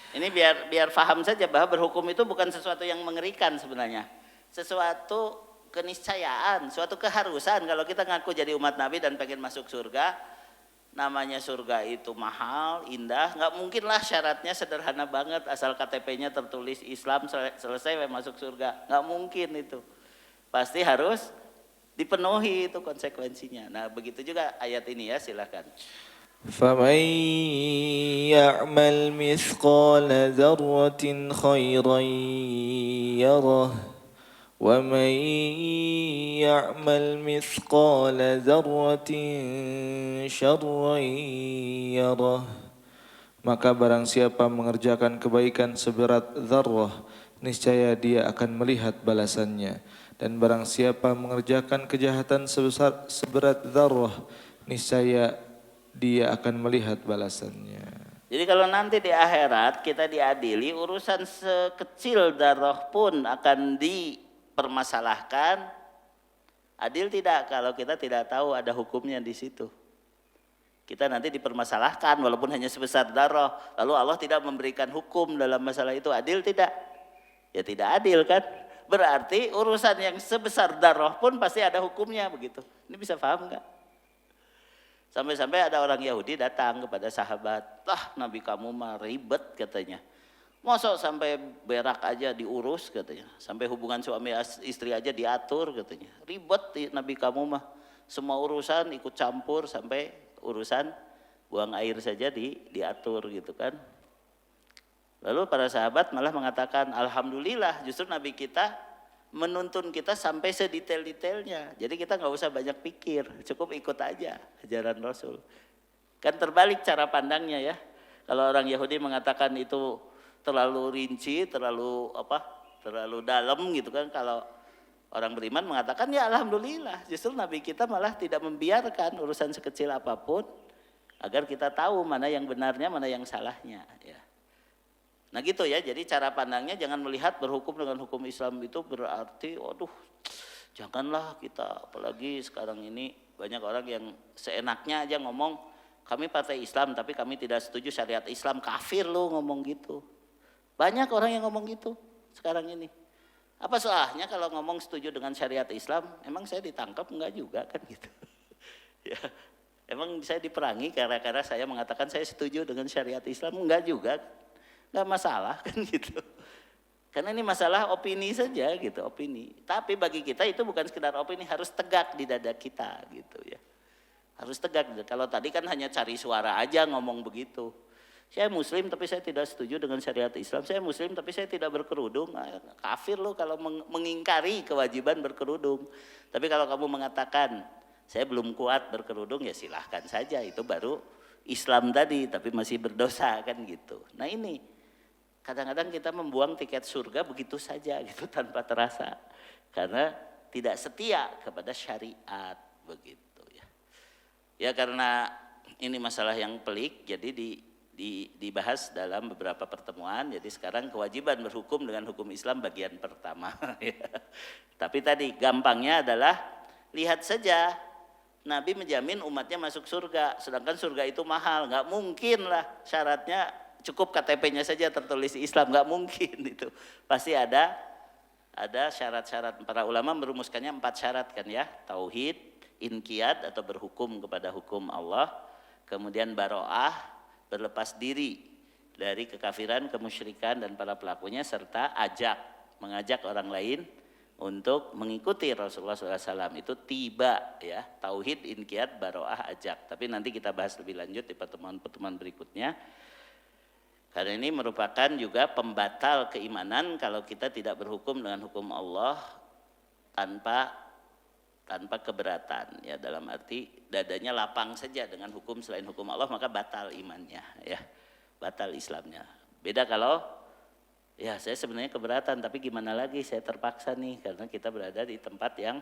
Ini biar paham saja bahwa berhukum itu bukan sesuatu yang mengerikan sebenarnya. Sesuatu keniscayaan, suatu keharusan. Kalau kita ngaku jadi umat Nabi dan pengen masuk surga, namanya surga itu mahal, indah. Nggak mungkin lah syaratnya sederhana banget, asal KTP-nya tertulis Islam selesai masuk surga. Nggak mungkin itu. Pasti harus dipenuhi itu konsekuensinya. Nah begitu juga ayat ini ya, silakan. فمن يعمل مثقال ذرة خيرا يره ومن يعمل مثقال ذرة شرا يره. Maka barang siapa mengerjakan kebaikan seberat zarrah, niscaya dia akan melihat balasannya. Dan barang siapa mengerjakan kejahatan seberat zarrah, niscaya dia akan melihat balasannya. Jadi kalau nanti di akhirat kita diadili, urusan sekecil darah pun akan dipermasalahkan. Adil tidak kalau kita tidak tahu ada hukumnya di situ. Kita nanti dipermasalahkan walaupun hanya sebesar darah. Lalu Allah tidak memberikan hukum dalam masalah itu. Adil tidak? Ya tidak adil kan? Berarti urusan yang sebesar darah pun pasti ada hukumnya begitu. Ini bisa paham nggak? Sampai-sampai ada orang Yahudi datang kepada sahabat, Nabi kamu mah ribet katanya. Masa sampai berak aja diurus katanya, sampai hubungan suami istri aja diatur katanya. Ribet Nabi kamu mah, semua urusan ikut campur sampai urusan buang air saja diatur gitu kan. Lalu para sahabat malah mengatakan, alhamdulillah justru Nabi kita menuntun kita sampai sedetail-detailnya. Jadi kita nggak usah banyak pikir, cukup ikut aja ajaran Rasul. Kan terbalik cara pandangnya ya. Kalau orang Yahudi mengatakan itu terlalu rinci, terlalu dalam gitu kan. Kalau orang beriman mengatakan ya alhamdulillah, justru Nabi kita malah tidak membiarkan urusan sekecil apapun agar kita tahu mana yang benarnya, mana yang salahnya ya. Nah gitu ya, jadi cara pandangnya jangan melihat berhukum dengan hukum Islam itu berarti janganlah kita, apalagi sekarang ini banyak orang yang seenaknya aja ngomong kami partai Islam tapi kami tidak setuju syariat Islam, kafir lo ngomong gitu. Banyak orang yang ngomong gitu sekarang ini. Apa salahnya kalau ngomong setuju dengan syariat Islam? Emang saya ditangkap enggak juga kan gitu. Ya, emang saya diperangi karena saya mengatakan saya setuju dengan syariat Islam? Enggak juga, enggak masalah kan gitu. Karena ini masalah opini saja gitu, opini. Tapi bagi kita itu bukan sekedar opini, harus tegak di dada kita gitu ya. Harus tegak. Kalau tadi kan hanya cari suara aja ngomong begitu. Saya muslim tapi saya tidak setuju dengan syariat Islam. Saya muslim tapi saya tidak berkerudung. Kafir loh kalau mengingkari kewajiban berkerudung. Tapi kalau kamu mengatakan saya belum kuat berkerudung, ya silahkan saja. Itu baru Islam tadi, tapi masih berdosa kan gitu. Nah ini kadang-kadang kita membuang tiket surga begitu saja gitu tanpa terasa. Karena tidak setia kepada syariat begitu ya. Ya karena ini masalah yang pelik, jadi dibahas dalam beberapa pertemuan. Jadi sekarang kewajiban berhukum dengan hukum Islam bagian pertama. Tapi tadi gampangnya adalah lihat saja, Nabi menjamin umatnya masuk surga, sedangkan surga itu mahal. Nggak mungkin lah syaratnya cukup KTP-nya saja tertulis Islam, nggak mungkin itu. Pasti ada syarat-syarat. Para ulama merumuskannya 4 syarat kan ya. Tauhid, inqiyad atau berhukum kepada hukum Allah, kemudian baro'ah, berlepas diri dari kekafiran, kemusyrikan dan para pelakunya, serta mengajak orang lain untuk mengikuti Rasulullah SAW. Itu tiba ya, tauhid, inqiyad, baro'ah, ajak. Tapi nanti kita bahas lebih lanjut di pertemuan-pertemuan berikutnya. Karena ini merupakan juga pembatal keimanan kalau kita tidak berhukum dengan hukum Allah tanpa keberatan ya, dalam arti dadanya lapang saja dengan hukum selain hukum Allah, maka batal imannya ya, batal Islamnya. Beda kalau ya saya sebenarnya keberatan tapi gimana lagi, saya terpaksa nih karena kita berada di tempat yang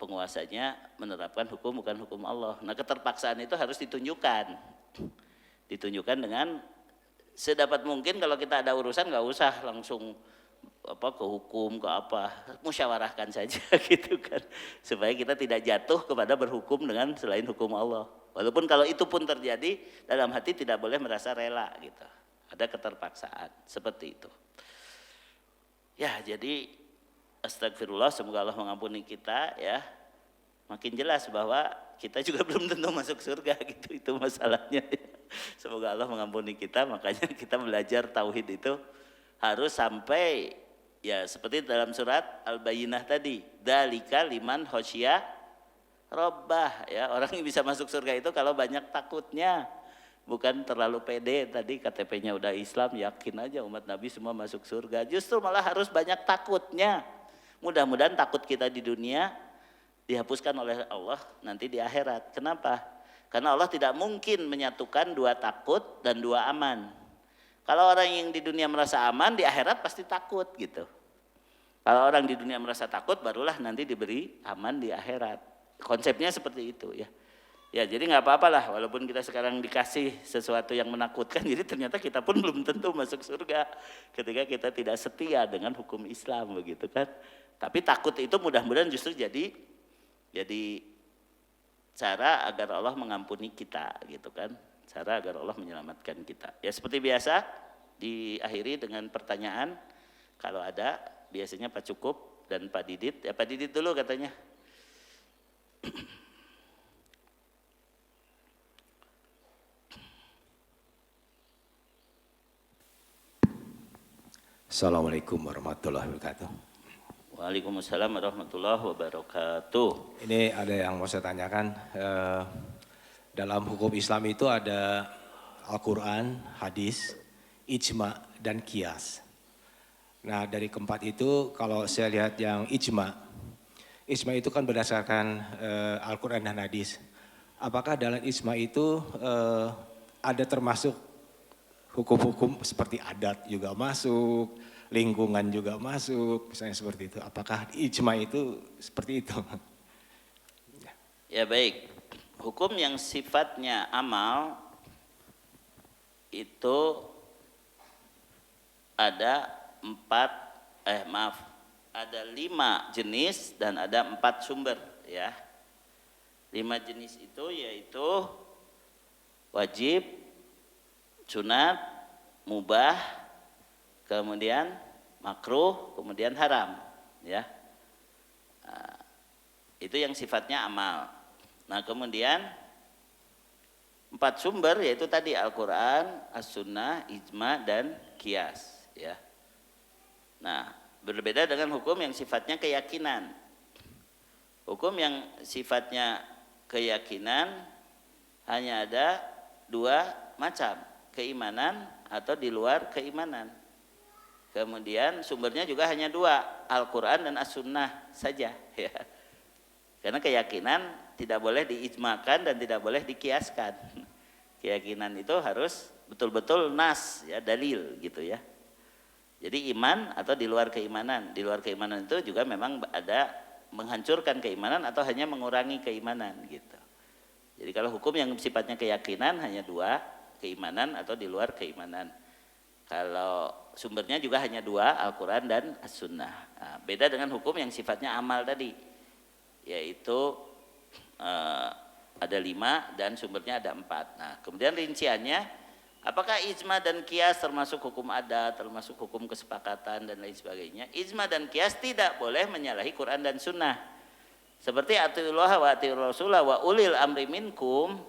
penguasanya menerapkan hukum bukan hukum Allah. Nah keterpaksaan itu harus ditunjukkan dengan sedapat mungkin. Kalau kita ada urusan nggak usah langsung ke hukum ke apa, musyawarahkan saja gitu kan, supaya kita tidak jatuh kepada berhukum dengan selain hukum Allah. Walaupun kalau itu pun terjadi, dalam hati tidak boleh merasa rela gitu, ada keterpaksaan seperti itu ya. Jadi astagfirullah, semoga Allah mengampuni kita ya. Makin jelas bahwa kita juga belum tentu masuk surga gitu, itu masalahnya ya. Semoga Allah mengampuni kita. Makanya kita belajar tauhid itu harus sampai ya seperti dalam surat Al-Bayyinah tadi, dzalika liman khosya rabbah ya. Orang yang bisa masuk surga itu kalau banyak takutnya, bukan terlalu pede. Tadi KTP-nya udah Islam, yakin aja umat Nabi semua masuk surga. Justru malah harus banyak takutnya. Mudah-mudahan takut kita di dunia dihapuskan oleh Allah nanti di akhirat. Kenapa? Karena Allah tidak mungkin menyatukan 2 takut dan 2 aman. Kalau orang yang di dunia merasa aman, di akhirat pasti takut gitu. Kalau orang di dunia merasa takut, barulah nanti diberi aman di akhirat. Konsepnya seperti itu ya. Ya jadi nggak apa-apalah walaupun kita sekarang dikasih sesuatu yang menakutkan, jadi ternyata kita pun belum tentu masuk surga ketika kita tidak setia dengan hukum Islam begitu kan. Tapi takut itu mudah-mudahan justru jadi cara agar Allah mengampuni kita gitu kan, cara agar Allah menyelamatkan kita. Ya seperti biasa diakhiri dengan pertanyaan kalau ada, biasanya Pak Cukup dan Pak Didit. Ya Pak Didit dulu katanya. Assalamualaikum warahmatullahi wabarakatuh. Waalaikumsalam warahmatullahi wabarakatuh. Ini ada yang mau saya tanyakan. Dalam hukum Islam itu ada Al-Quran, hadis, ijma, dan qiyas. Nah dari keempat itu kalau saya lihat yang ijma itu kan berdasarkan Al-Quran dan hadis. Apakah dalam ijma itu ada termasuk hukum-hukum seperti adat juga masuk, lingkungan juga masuk, misalnya seperti itu. Apakah ijma itu seperti itu? Ya baik, hukum yang sifatnya amal itu ada 5 jenis dan ada 4 sumber ya. 5 jenis itu yaitu wajib, sunat, mubah, kemudian makruh, kemudian haram ya. Nah, itu yang sifatnya amal. Nah kemudian 4 sumber yaitu tadi Al-Quran, As-Sunnah, Ijma, dan Qiyas. Ya. Nah berbeda dengan hukum yang sifatnya keyakinan. Hukum yang sifatnya keyakinan hanya ada 2 macam, keimanan atau di luar keimanan. Kemudian sumbernya juga hanya 2, Al-Quran dan As-Sunnah saja. Ya. Karena keyakinan tidak boleh diijmakan dan tidak boleh dikiaskan. Keyakinan itu harus betul-betul nas, ya, dalil gitu ya. Jadi iman atau di luar keimanan. Di luar keimanan itu juga memang ada menghancurkan keimanan atau hanya mengurangi keimanan gitu. Jadi kalau hukum yang sifatnya keyakinan hanya 2, keimanan atau di luar keimanan. Kalau sumbernya juga hanya 2, Al-Quran dan As-Sunnah. Nah, beda dengan hukum yang sifatnya amal tadi, yaitu ada 5 dan sumbernya ada 4. Nah kemudian rinciannya, apakah ijma dan qiyas termasuk hukum adat, termasuk hukum kesepakatan dan lain sebagainya. Ijma dan qiyas tidak boleh menyalahi Quran dan Sunnah. Seperti atiullah wa atiur rasulah wa ulil amri minkum,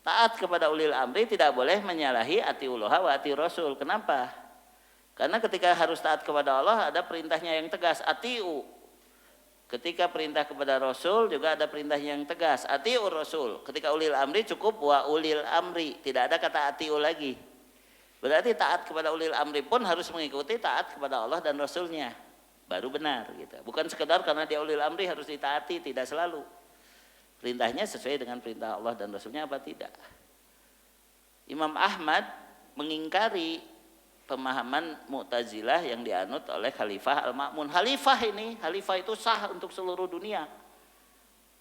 taat kepada ulil amri tidak boleh menyalahi atiullah wa atiur rasul. Kenapa? Karena ketika harus taat kepada Allah ada perintahnya yang tegas, atiu. Ketika perintah kepada Rasul juga ada perintahnya yang tegas, atiur Rasul. Ketika ulil amri cukup wa ulil amri, tidak ada kata atiu lagi. Berarti taat kepada ulil amri pun harus mengikuti taat kepada Allah dan Rasulnya, baru benar gitu. Bukan sekedar karena dia ulil amri harus ditaati, tidak selalu. Perintahnya sesuai dengan perintah Allah dan Rasulnya apa tidak. Imam Ahmad mengingkari pemahaman Mu'tazilah yang dianut oleh Khalifah Al-Ma'mun. Khalifah itu sah untuk seluruh dunia.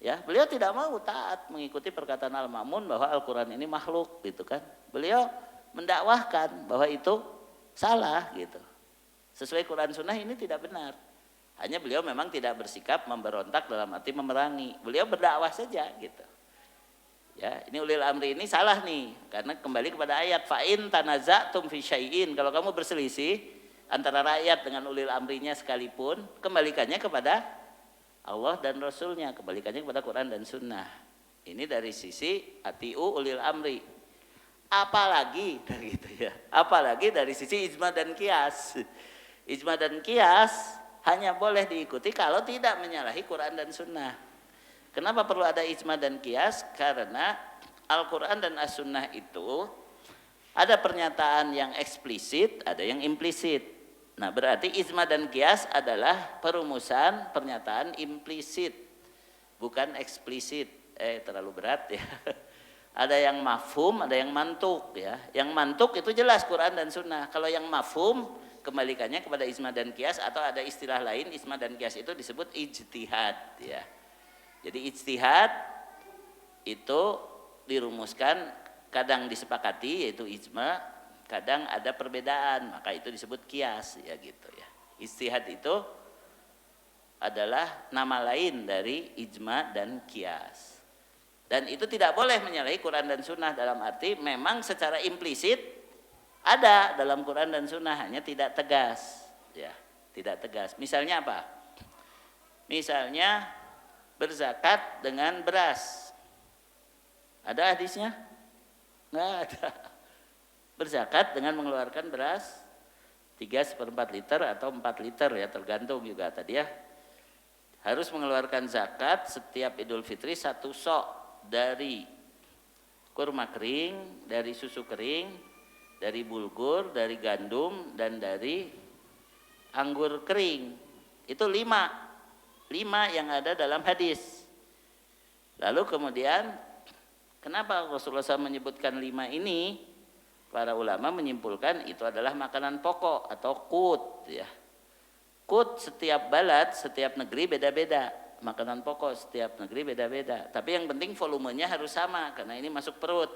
Ya, beliau tidak mau taat mengikuti perkataan Al-Ma'mun bahwa Al-Quran ini makhluk gitu kan. Beliau mendakwahkan bahwa itu salah gitu. Sesuai Quran Sunnah ini tidak benar. Hanya beliau memang tidak bersikap memberontak dalam arti memerangi. Beliau berdakwah saja gitu. Ya, ini ulil amri ini salah nih, karena kembali kepada ayat fa'in tanaza'tum fi syai'in. Kalau kamu berselisih antara rakyat dengan ulil amrinya sekalipun, kembalikannya kepada Allah dan Rasulnya, kembalikannya kepada Quran dan Sunnah. Ini dari sisi atiu ulil amri. Apalagi gitu ya. Apalagi dari sisi ijma dan qiyas. Ijma dan qiyas hanya boleh diikuti kalau tidak menyalahi Quran dan Sunnah. Kenapa perlu ada ijma dan qiyas? Karena Al-Quran dan As-Sunnah itu ada pernyataan yang eksplisit, ada yang implisit. Nah berarti ijma dan qiyas adalah perumusan pernyataan implisit, bukan eksplisit. Terlalu berat ya. Ada yang mafhum, ada yang mantuk ya. Yang mantuk itu jelas Quran dan Sunnah. Kalau yang mafhum kembalikannya kepada ijma dan qiyas, atau ada istilah lain ijma dan qiyas itu disebut ijtihad ya. Jadi ijtihad itu dirumuskan, kadang disepakati yaitu ijma, kadang ada perbedaan, maka itu disebut qiyas ya gitu ya. Ijtihad itu adalah nama lain dari ijma dan qiyas. Dan itu tidak boleh menyalahi Quran dan Sunnah, dalam arti memang secara implisit ada dalam Quran dan Sunnah, hanya tidak tegas ya, tidak tegas. Misalnya apa? Misalnya berzakat dengan beras. Ada hadisnya? Nggak ada. Berzakat dengan mengeluarkan beras 3/4 liter atau 4 liter ya, tergantung juga tadi ya. Harus mengeluarkan zakat setiap Idul Fitri 1 sok dari kurma kering, dari susu kering, dari bulgur, dari gandum, dan dari anggur kering. Itu 5 yang ada dalam hadis. Lalu kemudian kenapa Rasulullah SAW menyebutkan 5 ini? Para ulama menyimpulkan itu adalah makanan pokok atau qut ya. Qut setiap balad, setiap negeri beda-beda. Makanan pokok setiap negeri beda-beda. Tapi yang penting volumenya harus sama, karena ini masuk perut.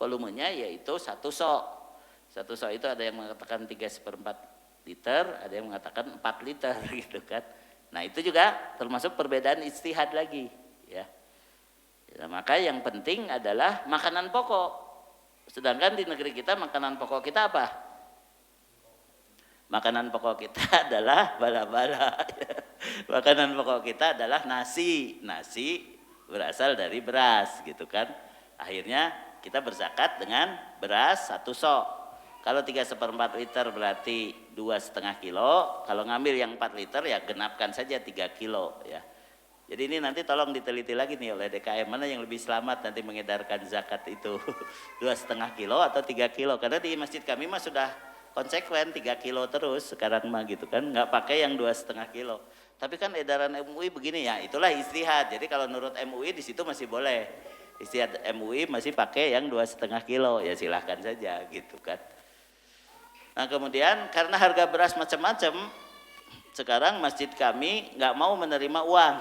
Volumenya yaitu 1 sok. 1 sok itu ada yang mengatakan 3/4 liter, ada yang mengatakan 4 liter gitu kan. Nah itu juga termasuk perbedaan ijtihad lagi ya. Ya, maka yang penting adalah makanan pokok. Sedangkan di negeri kita makanan pokok kita apa? Makanan pokok kita adalah bala-bala. Makanan pokok kita adalah nasi berasal dari beras gitu kan. Akhirnya kita berzakat dengan beras 1 sok. Kalau 3/4 liter berarti 2,5 kilo. Kalau ngambil yang 4 liter ya genapkan saja 3 kilo ya. Jadi ini nanti tolong diteliti lagi nih oleh DKM, mana yang lebih selamat nanti mengedarkan zakat itu 2,5 kilo atau 3 kilo. Karena di masjid kami mah sudah konsekuen 3 kilo terus sekarang mah gitu kan, nggak pakai yang 2,5 kilo. Tapi kan edaran MUI begini ya, itulah istihad. Jadi kalau menurut MUI di situ masih boleh. Istihad MUI masih pakai yang 2,5 kilo, ya silahkan saja gitu kan. Nah kemudian karena harga beras macam-macam, sekarang masjid kami nggak mau menerima uang.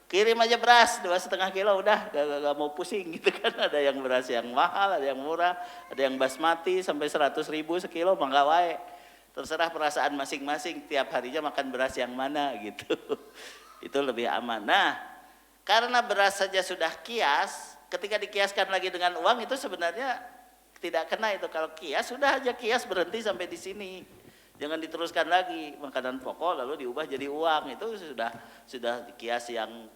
Kirim aja beras 2,5 kilo udah, gak mau pusing gitu kan. Ada yang beras yang mahal, ada yang murah, ada yang basmati sampai 100.000 sekilo, mangga wae. Terserah perasaan masing-masing, tiap harinya makan beras yang mana gitu. Itu lebih aman. Nah karena beras saja sudah kias, ketika dikiaskan lagi dengan uang itu sebenarnya tidak kena itu. Kalau kias sudah aja kias, berhenti sampai di sini. Jangan diteruskan lagi makanan pokok lalu diubah jadi uang, itu sudah kias yang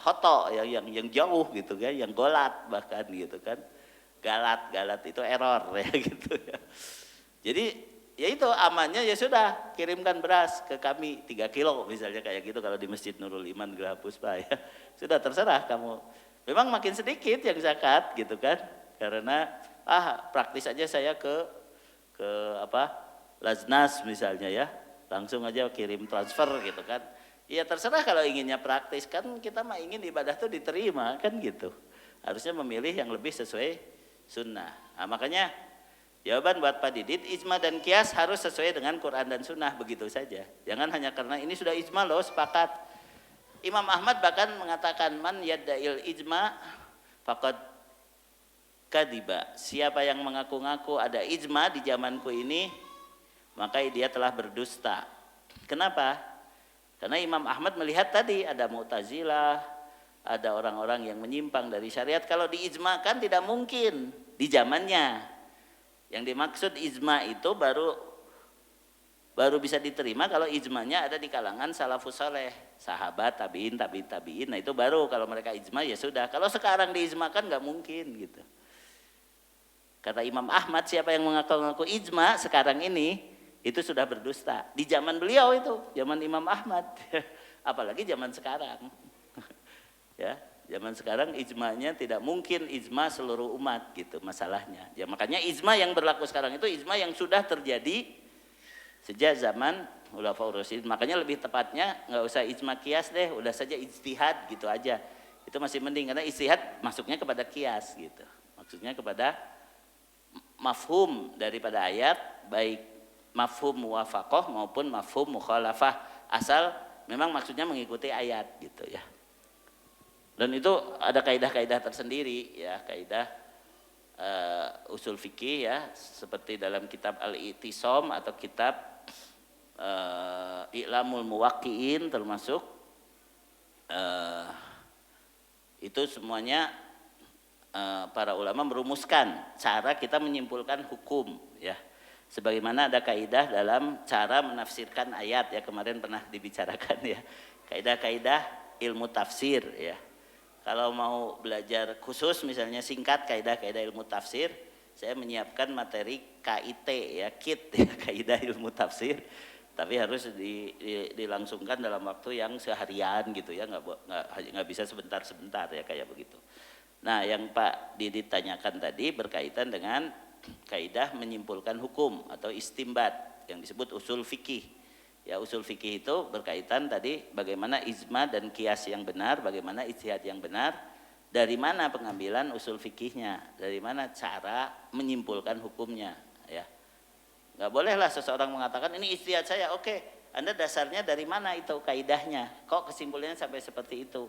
hoto, yang jauh gitu kan, yang golat bahkan gitu kan. Galat itu error ya gitu ya. Jadi ya itu amannya ya sudah, kirimkan beras ke kami 3 kilo misalnya kayak gitu kalau di Masjid Nurul Iman Geraha Puspa ya. Sudah terserah kamu. Memang makin sedikit yang zakat gitu kan. Karena praktis aja saya ke Laznas misalnya ya, langsung aja kirim transfer gitu kan. Ya terserah kalau inginnya praktis, kan kita mah ingin ibadah tuh diterima kan gitu. Harusnya memilih yang lebih sesuai sunnah. Nah, makanya jawaban buat Pak Didit, ijma dan kias harus sesuai dengan Quran dan sunnah, begitu saja. Jangan hanya karena ini sudah ijma loh, sepakat. Imam Ahmad bahkan mengatakan man yadda'il ijma faqad kadiba. Siapa yang mengaku-ngaku ada ijma di zamanku ini, maka dia telah berdusta. Kenapa? Karena Imam Ahmad melihat tadi ada Mu'tazilah, ada orang-orang yang menyimpang dari syariat. Kalau diijmakan tidak mungkin di zamannya. Yang dimaksud ijma itu baru bisa diterima kalau ijmanya ada di kalangan salafus saleh, sahabat, tabiin. Nah itu baru kalau mereka ijma ya sudah. Kalau sekarang diijmakan nggak mungkin gitu. Kata Imam Ahmad, siapa yang mengaku-ngaku ijma sekarang ini itu sudah berdusta. Di zaman beliau itu, zaman Imam Ahmad. Apalagi zaman sekarang. Ya, zaman sekarang ijmanya tidak mungkin ijma seluruh umat gitu masalahnya. Ya makanya ijma yang berlaku sekarang itu ijma yang sudah terjadi sejak zaman Khulafaur Rasyidin. Makanya lebih tepatnya nggak usah ijma kias deh, udah saja ijtihad gitu aja. Itu masih mending karena ijtihad masuknya kepada kias gitu. Maksudnya kepada mafhum daripada ayat, baik mafhum muwafaqah maupun mafhum mukhalafah, asal memang maksudnya mengikuti ayat gitu ya. Dan itu ada kaidah-kaidah tersendiri ya, kaidah usul fikih ya, seperti dalam kitab Al-I'tisam atau kitab I'lamul Muwaqqi'in termasuk itu semuanya para ulama merumuskan cara kita menyimpulkan hukum ya. Sebagaimana ada kaidah dalam cara menafsirkan ayat ya, kemarin pernah dibicarakan ya. Kaidah-kaidah ilmu tafsir ya. Kalau mau belajar khusus misalnya singkat kaidah-kaidah ilmu tafsir, saya menyiapkan materi KIT ya, KIT ya, kaidah ilmu tafsir. Tapi harus dilangsungkan dalam waktu yang seharian gitu ya, nggak bisa sebentar-sebentar ya kayak begitu. Nah, yang Pak Didit tanyakan tadi berkaitan dengan kaidah menyimpulkan hukum atau istimbat yang disebut usul fikih. Ya, usul fikih itu berkaitan tadi bagaimana ijma dan kias yang benar, bagaimana ijtihad yang benar, dari mana pengambilan usul fikihnya, dari mana cara menyimpulkan hukumnya ya. Enggak bolehlah seseorang mengatakan ini ijtihad saya, oke, Anda dasarnya dari mana itu kaidahnya? Kok kesimpulannya sampai seperti itu?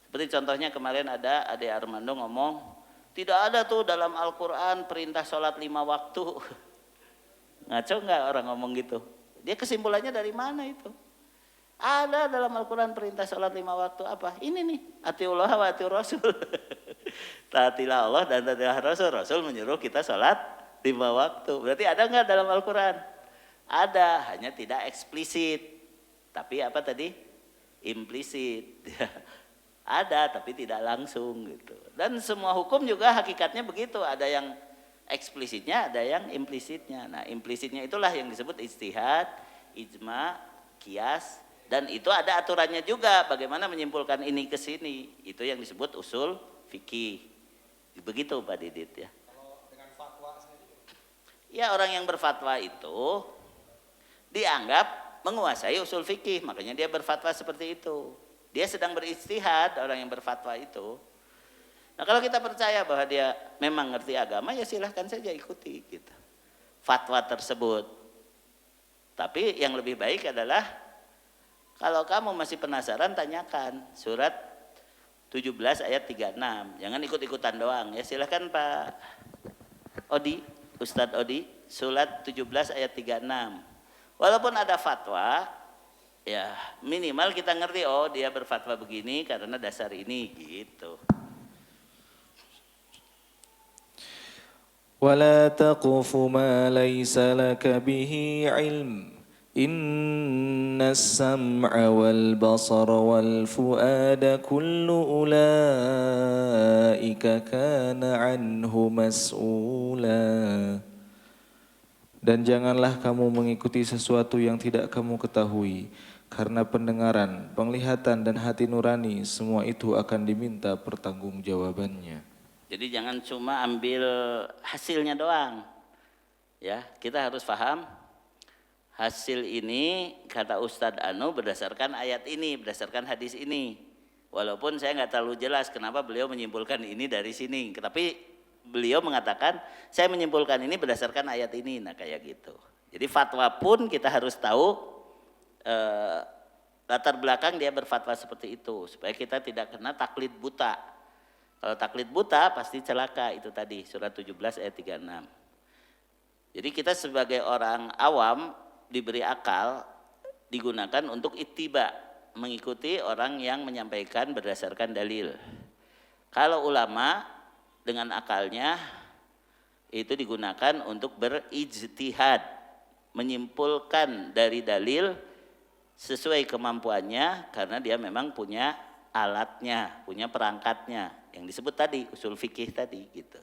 Seperti contohnya kemarin ada Ade Armando ngomong, tidak ada tuh dalam Al-Quran perintah sholat 5 waktu. Ngaco nggak orang ngomong gitu? Dia kesimpulannya dari mana itu? Ada dalam Al-Quran perintah sholat 5 waktu apa? Ini nih, atiullah wa atiur rasul. Taatilah Allah dan taatilah Rasul. Rasul menyuruh kita sholat 5 waktu. Berarti ada nggak dalam Al-Quran? Ada, hanya tidak eksplisit. Tapi apa tadi? Implisit. Ada tapi tidak langsung gitu. Dan semua hukum juga hakikatnya begitu, ada yang eksplisitnya, ada yang implisitnya. Nah, implisitnya itulah yang disebut ijtihad, ijma, qiyas, dan itu ada aturannya juga bagaimana menyimpulkan ini ke sini. Itu yang disebut usul fikih. Begitu Pak Didit ya. Kalau dengan fatwa sendiri? Ya, orang yang berfatwa itu dianggap menguasai usul fikih, makanya dia berfatwa seperti itu. Dia sedang berijtihad, orang yang berfatwa itu. Nah, kalau kita percaya bahwa dia memang ngerti agama, ya silahkan saja ikuti gitu fatwa tersebut. Tapi yang lebih baik adalah kalau kamu masih penasaran, tanyakan surat 17 ayat 36. Jangan ikut-ikutan doang ya. Silahkan Pak Odi, Ustadz Odi, surat 17 ayat 36. Walaupun ada fatwa, ya minimal kita ngerti, oh dia berfatwa begini karena dasar ini gitu. ولا تقف ما ليس لك به علم إن السمع والبصر والفؤاد كل أولئك كان عنه مسؤولا. Dan janganlah kamu mengikuti sesuatu yang tidak kamu ketahui, karena pendengaran, penglihatan dan hati nurani semua itu akan diminta pertanggungjawabannya. Jadi jangan cuma ambil hasilnya doang. Ya, kita harus paham hasil ini kata Ustadz Anu berdasarkan ayat ini, berdasarkan hadis ini. Walaupun saya nggak terlalu jelas kenapa beliau menyimpulkan ini dari sini, tapi beliau mengatakan saya menyimpulkan ini berdasarkan ayat ini. Nah kayak gitu. Jadi fatwa pun kita harus tahu latar belakang dia berfatwa seperti itu, supaya kita tidak kena taklid buta. Kalau taklid buta pasti celaka, itu tadi surat 17 ayat 36. Jadi kita sebagai orang awam diberi akal, digunakan untuk ittiba, mengikuti orang yang menyampaikan berdasarkan dalil. Kalau ulama dengan akalnya itu digunakan untuk berijtihad, menyimpulkan dari dalil sesuai kemampuannya, karena dia memang punya alatnya, punya perangkatnya yang disebut tadi usul fikih tadi gitu.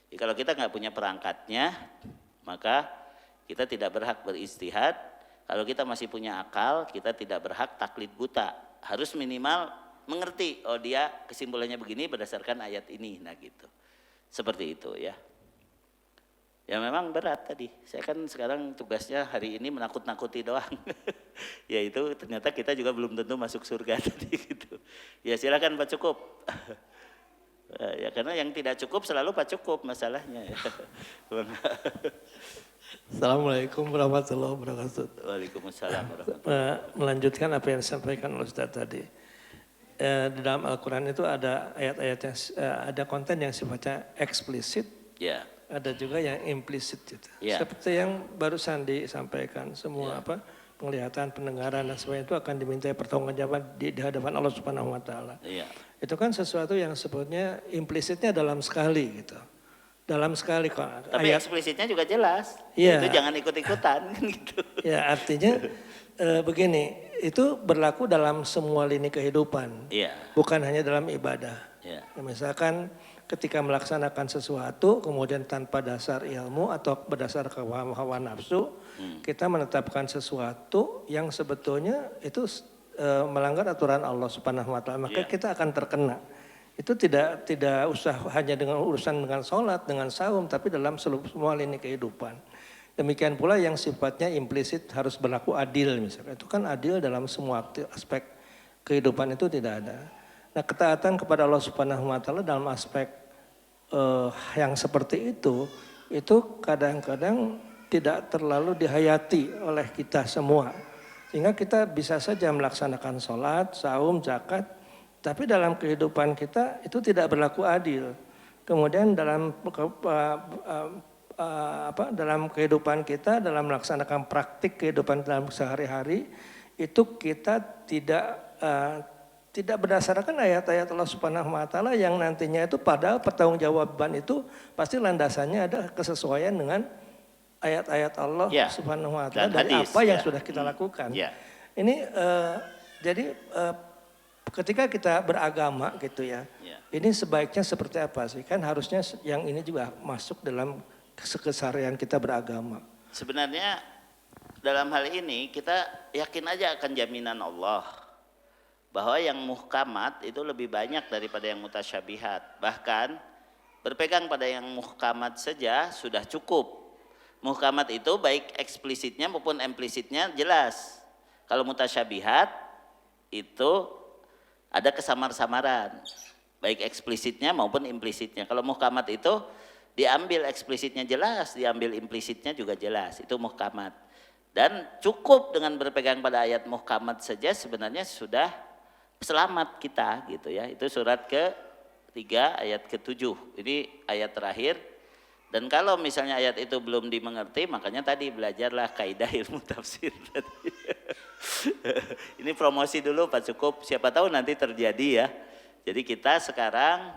Jadi kalau kita nggak punya perangkatnya, maka kita tidak berhak berijtihad. Kalau kita masih punya akal, kita tidak berhak taklid buta. Harus minimal mengerti, oh dia kesimpulannya begini berdasarkan ayat ini, nah gitu. Seperti itu ya. Ya memang berat tadi. Saya kan sekarang tugasnya hari ini menakut-nakuti doang. Ya itu ternyata kita juga belum tentu masuk surga tadi gitu. Ya silakan Pak cukup. Ya karena yang tidak cukup selalu Pak cukup masalahnya. Ya. Assalamualaikum warahmatullahi wabarakatuh. Waalaikumsalam warahmatullahi wabarakatuh. Melanjutkan apa yang disampaikan oleh Ustaz tadi. Di dalam Al-Quran itu ada ayat-ayat yang ada konten yang sifatnya eksplisit. Ya. Ada juga yang implisit gitu. Ya. Seperti yang barusan disampaikan, semua Ya. penglihatan, pendengaran dan sebagainya itu akan dimintai pertanggungjawaban di hadapan Allah Subhanahu wa taala. Iya. Itu kan sesuatu yang sebetulnya implisitnya dalam sekali gitu. Dalam sekali kok. Tapi eksplisitnya juga jelas. Iya. Itu jangan ikut-ikutan kan gitu. Ya artinya begini, itu berlaku dalam semua lini kehidupan. Iya. Bukan hanya dalam ibadah. Iya. Ya, misalkan ketika melaksanakan sesuatu kemudian tanpa dasar ilmu atau berdasar hawa nafsu, kita menetapkan sesuatu yang sebetulnya itu melanggar aturan Allah Subhanahu wa taala, maka kita akan terkena. Itu tidak usah hanya dengan urusan dengan sholat, dengan saum, tapi dalam semua lini kehidupan. Demikian pula yang sifatnya implisit harus berlaku adil misalnya. Itu kan adil dalam semua aspek kehidupan itu tidak ada. Nah, ketaatan kepada Allah Subhanahu wa taala dalam aspek yang seperti itu kadang-kadang tidak terlalu dihayati oleh kita semua. Sehingga kita bisa saja melaksanakan sholat, saum, zakat, tapi dalam kehidupan kita itu tidak berlaku adil. Kemudian dalam kehidupan kita, dalam melaksanakan praktik kehidupan dalam sehari-hari, itu kita tidak berdasarkan ayat-ayat Allah Subhanahu wa taala yang nantinya itu padahal pertanggungjawaban itu pasti landasannya ada kesesuaian dengan ayat-ayat Allah Subhanahu wa taala dari hadis, apa yang sudah kita lakukan. Ya. Ini jadi ketika kita beragama gitu ya, Ya. ini sebaiknya seperti apa sih? Kan harusnya yang ini juga masuk dalam keseharian kita beragama. Sebenarnya dalam hal ini kita yakin aja akan jaminan Allah bahwa yang muhkamat itu lebih banyak daripada yang mutasyabihat. Bahkan berpegang pada yang muhkamat saja sudah cukup. Muhkamat itu baik eksplisitnya maupun implisitnya jelas. Kalau mutasyabihat itu ada kesamar-samaran, baik eksplisitnya maupun implisitnya. Kalau muhkamat itu diambil eksplisitnya jelas, diambil implisitnya juga jelas, itu muhkamat. Dan cukup dengan berpegang pada ayat muhkamat saja sebenarnya sudah selamat kita gitu ya. Itu surat ke-3 ayat ke-7. Ini ayat terakhir. Dan kalau misalnya ayat itu belum dimengerti, makanya tadi belajarlah kaidah ilmu tafsir tadi. Ini promosi dulu Pak Cukup, siapa tahu nanti terjadi ya. Jadi kita sekarang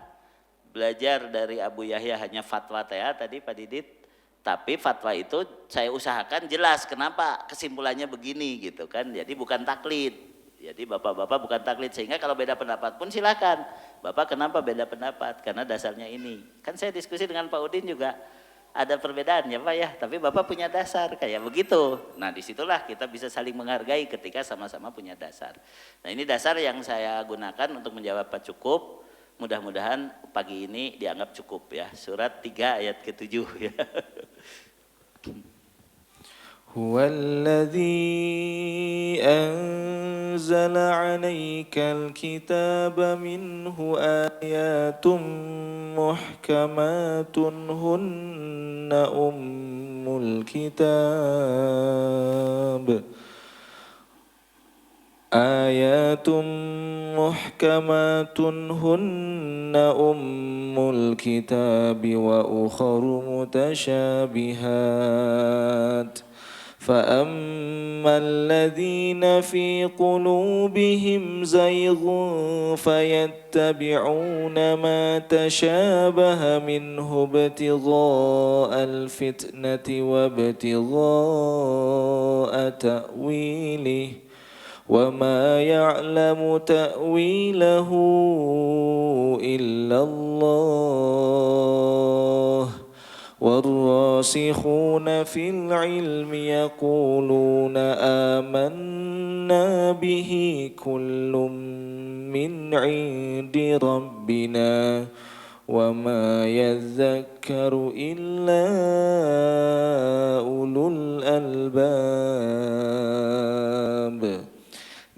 belajar dari Abu Yahya hanya fatwa ya tadi Pak Didit. Tapi fatwa itu saya usahakan jelas kenapa kesimpulannya begini gitu kan. Jadi bukan taklid. Jadi bapak-bapak bukan taklid, sehingga kalau beda pendapat pun silakan. Bapak kenapa beda pendapat? Karena dasarnya ini. Kan saya diskusi dengan Pak Udin juga ada perbedaan ya Pak ya. Tapi Bapak punya dasar kayak begitu. Nah disitulah kita bisa saling menghargai ketika sama-sama punya dasar. Nah ini dasar yang saya gunakan untuk menjawab Pak Cukup. Mudah-mudahan pagi ini dianggap cukup ya. Surat 3 ayat ke-7 ya. هو الذي أنزل عليك الكتاب منه آيات محكمات هن أم الكتاب آيات محكمات هن أم الكتاب وأخر متشابهات فأما الذين في قلوبهم زيغ فيتبعون ما تشابه منه ابتغاء الفتنة وابتغاء تأويله وما يعلم تأويله إلا الله والراسخون في العلم يقولون آمنا به كل من عند ربنا وما يذكر إلا أولو الألباب.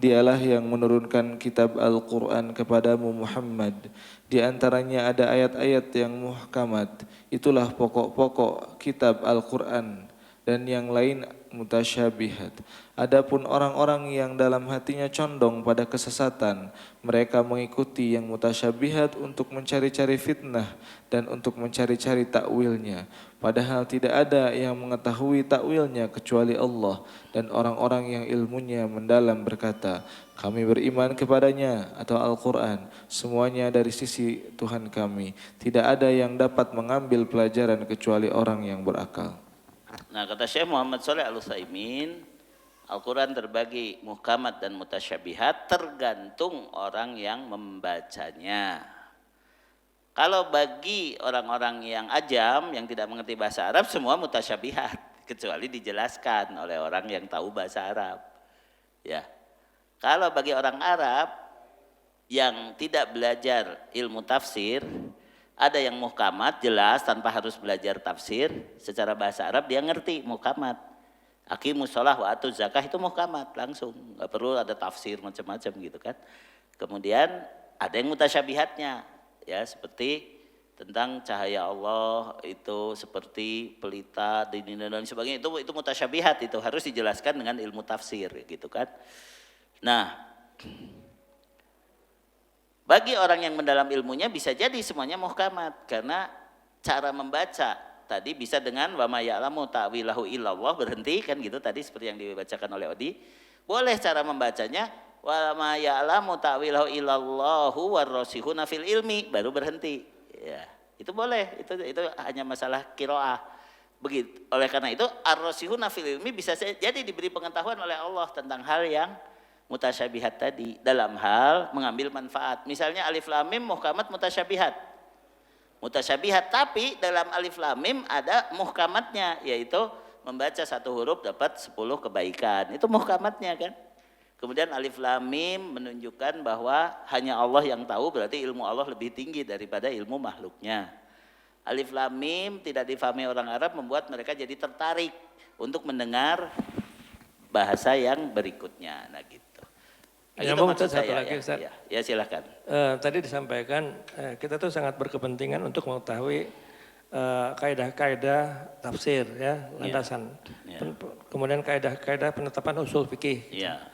Dialah yang menurunkan kitab Al-Quran kepadamu Muhammad. Di antaranya ada ayat-ayat yang muhkamat. Itulah pokok-pokok kitab Al-Quran. Dan yang lain mutasyabihat. Adapun orang-orang yang dalam hatinya condong pada kesesatan, mereka mengikuti yang mutasyabihat untuk mencari-cari fitnah dan untuk mencari-cari takwilnya. Padahal tidak ada yang mengetahui takwilnya kecuali Allah, dan orang-orang yang ilmunya mendalam berkata, kami beriman kepadanya atau Al-Quran, semuanya dari sisi Tuhan kami. Tidak ada yang dapat mengambil pelajaran kecuali orang yang berakal. Nah kata Syekh Muhammad Shalih Al-Utsaimin, Al-Quran terbagi muhkamat dan mutasyabihat tergantung orang yang membacanya. Kalau bagi orang-orang yang ajam, yang tidak mengerti bahasa Arab, semua mutasyabihat, kecuali dijelaskan oleh orang yang tahu bahasa Arab. Ya. Kalau bagi orang Arab yang tidak belajar ilmu tafsir, ada yang muhkamat jelas tanpa harus belajar tafsir, secara bahasa Arab dia ngerti muhkamat. Aqimus shalah wa atuz zakah itu muhkamat langsung, nggak perlu ada tafsir macam-macam gitu kan. Kemudian ada yang mutasyabihatnya, ya seperti tentang cahaya Allah itu seperti pelita dan sebagainya, itu mutasyabihat, itu harus dijelaskan dengan ilmu tafsir gitu kan. Nah, bagi orang yang mendalam ilmunya bisa jadi semuanya muhkamat, karena cara membaca tadi bisa dengan wa ma ya'lamu ta'wilahu illallah, berhenti kan gitu tadi seperti yang dibacakan oleh Odi. Boleh cara membacanya wa ma ya'lamu ta'wilahu illallahu warrasihuna fil ilmi, baru berhenti. Ya, itu boleh, itu hanya masalah qiraah. Begitu. Oleh karena itu ar-rasihuna fil ilmi bisa jadi diberi pengetahuan oleh Allah tentang hal yang mutasyabihat tadi dalam hal mengambil manfaat. Misalnya alif lam mim muhkamat mutasyabihat. Mutasyabihat, tapi dalam alif lam mim ada muhkamatnya, yaitu membaca satu huruf dapat 10 kebaikan. Itu muhkamatnya kan. Kemudian alif lam mim menunjukkan bahwa hanya Allah yang tahu, berarti ilmu Allah lebih tinggi daripada ilmu makhluknya. Alif lam mim tidak difahami orang Arab membuat mereka jadi tertarik untuk mendengar bahasa yang berikutnya. Nah gitu. Nah, Nyambung itu maksud satu saya, lagi, Ustaz. ya silakan. Tadi disampaikan kita tuh sangat berkepentingan untuk mengetahui kaidah-kaidah tafsir ya, landasan. Kemudian kaidah-kaidah penetapan usul fikih. Iya.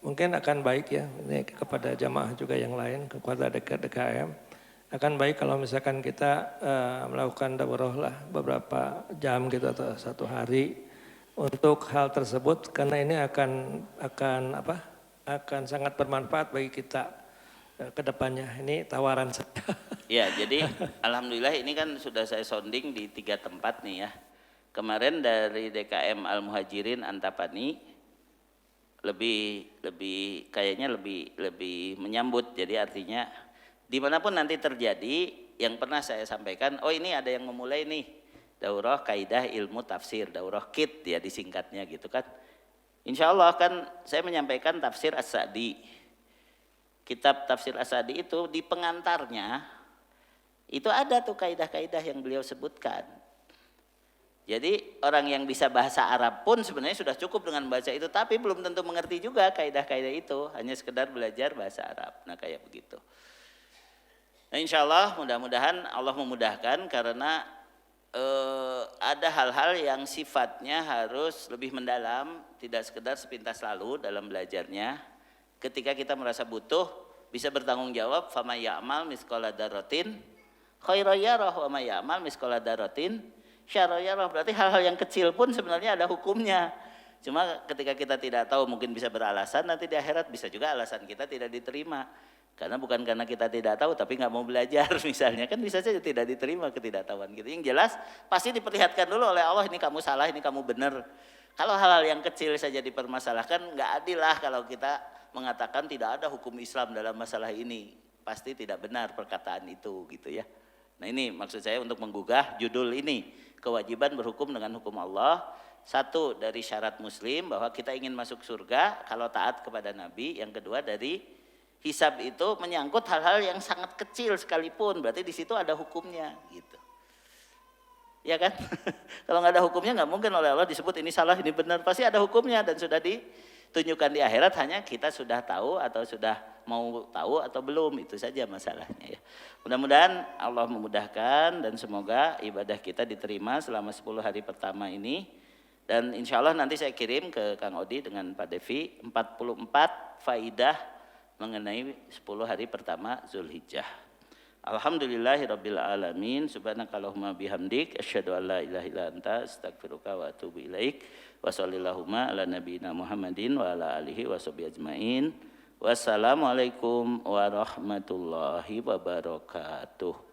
Mungkin akan baik ya ini kepada jamaah juga yang lain, kepada DKM akan baik kalau misalkan kita melakukan daurah lah beberapa jam gitu atau satu hari untuk hal tersebut, karena ini akan sangat bermanfaat bagi kita ke depannya. Ini tawaran saya. Ya, jadi alhamdulillah ini kan sudah saya sounding di 3 tempat nih ya. Kemarin dari DKM Al Muhajirin Antapani kayaknya lebih menyambut. Jadi artinya dimanapun nanti terjadi, yang pernah saya sampaikan, oh ini ada yang memulai nih daurah kaidah ilmu tafsir, daurah KIT ya disingkatnya gitu kan. Insya Allah kan saya menyampaikan tafsir As-Sa'di. Kitab tafsir As-Sa'di itu di pengantarnya itu ada tuh kaidah-kaidah yang beliau sebutkan. Jadi orang yang bisa bahasa Arab pun sebenarnya sudah cukup dengan baca itu, tapi belum tentu mengerti juga kaidah-kaidah itu, hanya sekedar belajar bahasa Arab. Nah kayak begitu. Nah, insya Allah mudah-mudahan Allah memudahkan, karena ada hal-hal yang sifatnya harus lebih mendalam, tidak sekedar sepintas lalu dalam belajarnya. Ketika kita merasa butuh, bisa bertanggung jawab, fama ya'mal misqala dzarratin khairan yarah wa ma ya'mal misqala dzarratin syarran yarah. Berarti hal-hal yang kecil pun sebenarnya ada hukumnya. Cuma ketika kita tidak tahu, mungkin bisa beralasan, nanti di akhirat bisa juga alasan kita tidak diterima. Karena bukan karena kita tidak tahu tapi nggak mau belajar misalnya, kan bisa saja tidak diterima ketidaktahuan gitu. Yang jelas pasti diperlihatkan dulu oleh Allah, ini kamu salah, ini kamu benar. Kalau hal-hal yang kecil saja dipermasalahkan, nggak adil lah kalau kita mengatakan tidak ada hukum Islam dalam masalah ini. Pasti tidak benar perkataan itu gitu ya. Nah ini maksud saya untuk menggugah judul ini, kewajiban berhukum dengan hukum Allah. Satu, dari syarat muslim bahwa kita ingin masuk surga kalau taat kepada Nabi. Yang kedua, dari hisab itu menyangkut hal-hal yang sangat kecil sekalipun, berarti di situ ada hukumnya gitu. Ya kan? Kalau nggak ada hukumnya nggak mungkin oleh Allah disebut ini salah, ini benar. Pasti ada hukumnya dan sudah ditunjukkan di akhirat, hanya kita sudah tahu atau sudah mau tahu atau belum, itu saja masalahnya ya. Mudah-mudahan Allah memudahkan dan semoga ibadah kita diterima selama 10 hari pertama ini. Dan insya Allah nanti saya kirim ke Kang Odi dengan Pak Devi 44 faidah mengenai 10 hari pertama Zulhijjah. Alhamdulillahirabbil alamin, subhanakallahumma bihamdik asyhadu an la ilaha illa anta astaghfiruka wa atubu ilaik. Wa shallallahu ala nabiyyina Muhammadin wa ala alihi washabihi ajmain. Wassalamualaikum warahmatullahi wabarakatuh.